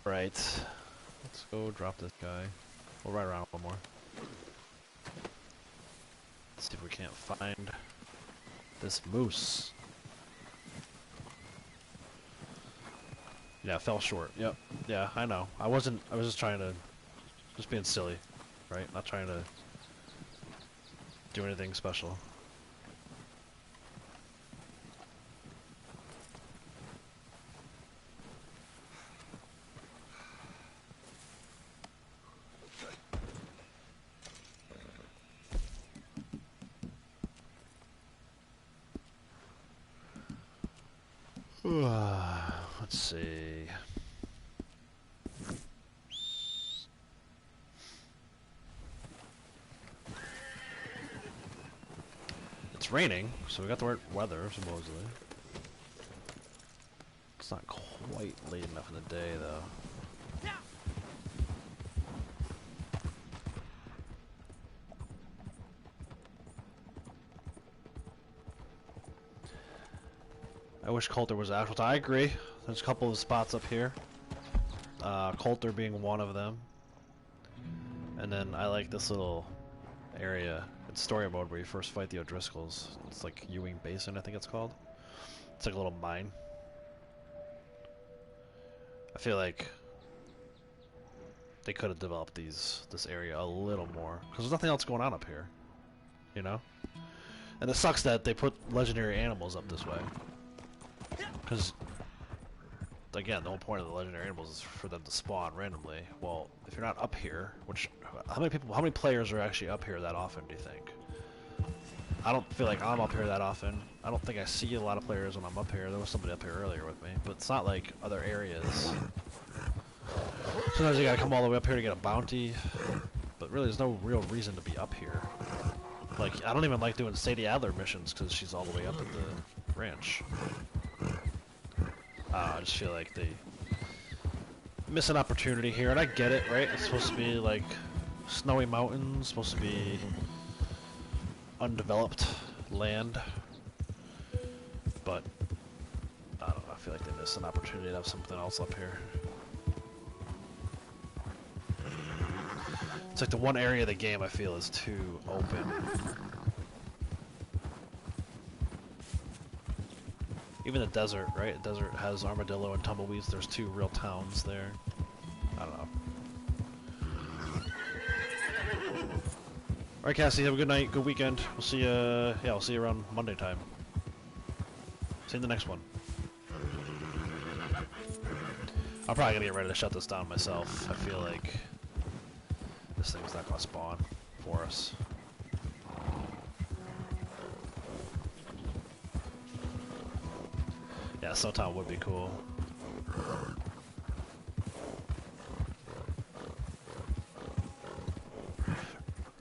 Alright. Let's go drop this guy. We'll ride around one more. Let's see if we can't find this moose. Yeah, fell short. Yep. Yeah, I know. I was just trying to, just being silly, right? Not trying to do anything special. Let's see. It's raining, so we got the right weather, supposedly. It's not quite late enough in the day, though. I wish Coulter was actual. I agree. There's a couple of spots up here. Coulter being one of them. And then I like this little area. It's story mode where you first fight the O'Driscolls. It's like Ewing Basin, I think it's called. It's like a little mine. I feel like they could have developed this area a little more, because there's nothing else going on up here, you know? And it sucks that they put legendary animals up this way. Because, again, the whole point of the legendary animals is for them to spawn randomly. Well, if you're not up here, which, how many players are actually up here that often, do you think? I don't feel like I'm up here that often. I don't think I see a lot of players when I'm up here. There was somebody up here earlier with me, but it's not like other areas. Sometimes you gotta come all the way up here to get a bounty, but really there's no real reason to be up here. Like, I don't even like doing Sadie Adler missions because she's all the way up at the ranch. I just feel like they miss an opportunity here, and I get it, right? It's supposed to be like snowy mountains, supposed to be undeveloped land, but I don't know, I feel like they missed an opportunity to have something else up here. It's like the one area of the game I feel is too open. Even the desert, right? The desert has armadillo and tumbleweeds. There's two real towns there. I don't know. Alright, Cassie, have a good night, good weekend. We'll see you, yeah, we'll see you around Monday time. See you in the next one. I'm probably gonna get ready to shut this down myself. I feel like this thing's not gonna spawn for us. Yeah, Snowtown would be cool.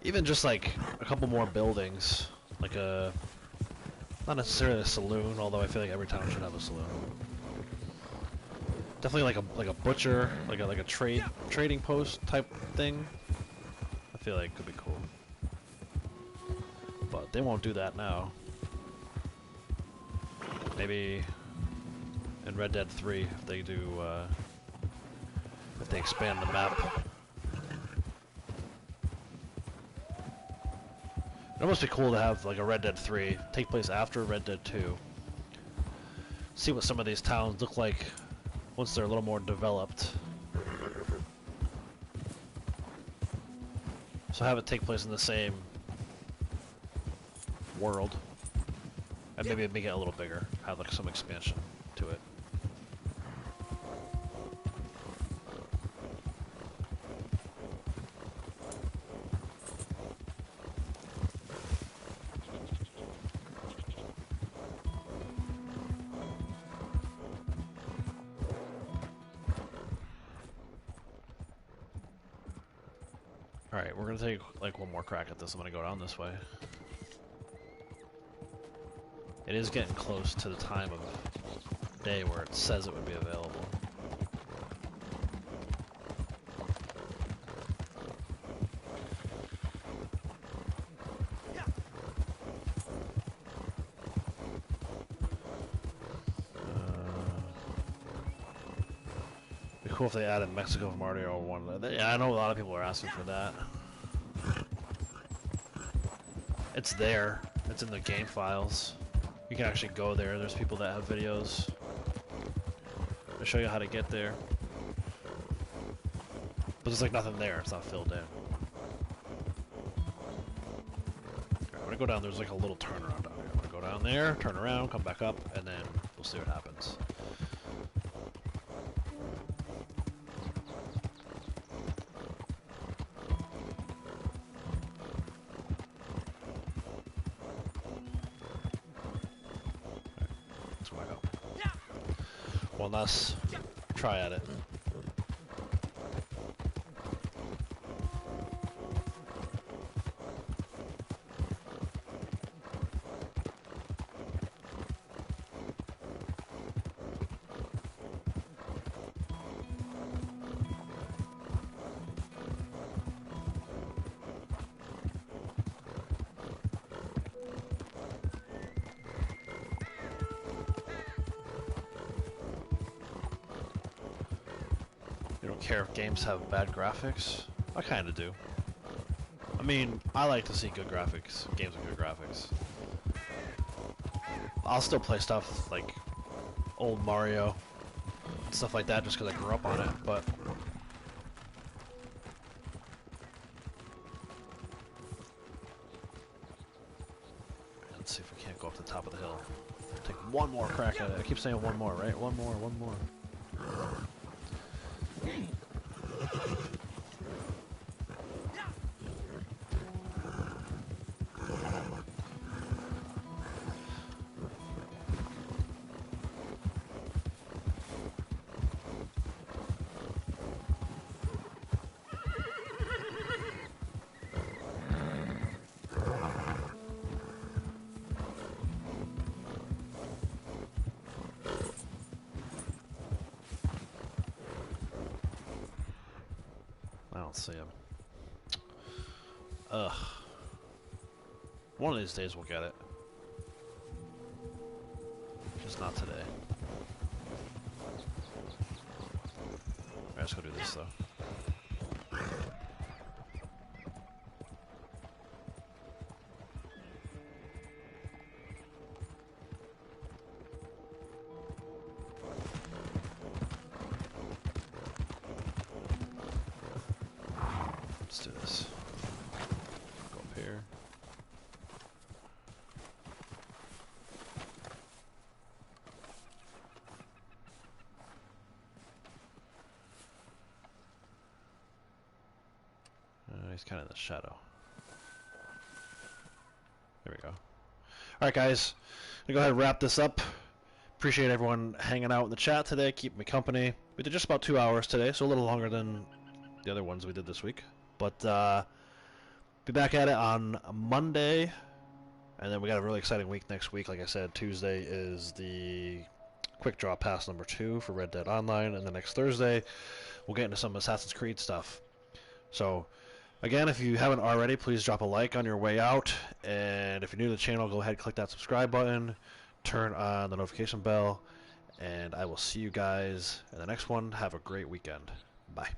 Even just like a couple more buildings, like a, not necessarily a saloon, although I feel like every town should have a saloon. Definitely like a butcher, like a trading post type thing. I feel like could be cool, but they won't do that now. Maybe in Red Dead 3, if they do, if they expand the map. It'd almost be cool to have like a Red Dead 3 take place after Red Dead 2. See what some of these towns look like once they're a little more developed. So have it take place in the same world, and maybe make it a little bigger, have like some expansion to it. Alright, we're gonna take like one more crack at this. I'm gonna go down this way. It is getting close to the time of day where it says it would be available. It'd be cool if they added Mexico from Mario 1. Yeah, I know a lot of people are asking for that. It's there. It's in the game files. You can actually go there. There's people that have videos to show you how to get there. But there's like nothing there. It's not filled in. Alright, I'm gonna gonna go down. There's like a little turnaround down here. I'm gonna go down there, turn around, come back up, and then we'll see what happens. Let's go back up. One last try at it. You don't care if games have bad graphics? I kinda do. I mean, I like to see good graphics, games with good graphics. I'll still play stuff like old Mario, stuff like that just because I grew up on it, but let's see if we can't go up the top of the hill. Take one more crack at it. I keep saying one more, right? One more, one more. I don't see him. Ugh. One of these days we'll get it. Just not today. Alright, let's go do this though. Let's do this. Go up here. He's kind of in the shadow. There we go. Alright guys, I'm gonna go ahead and wrap this up. Appreciate everyone hanging out in the chat today, keeping me company. We did just about 2 hours today, so a little longer than the other ones we did this week. But be back at it on Monday, and then we got a really exciting week next week. Like I said, Tuesday is the quick draw pass number 2 for Red Dead Online, and the next Thursday we'll get into some Assassin's Creed stuff. So again, if you haven't already, please drop a like on your way out, and if you're new to the channel, go ahead and click that subscribe button, turn on the notification bell, and I will see you guys in the next one. Have a great weekend. Bye.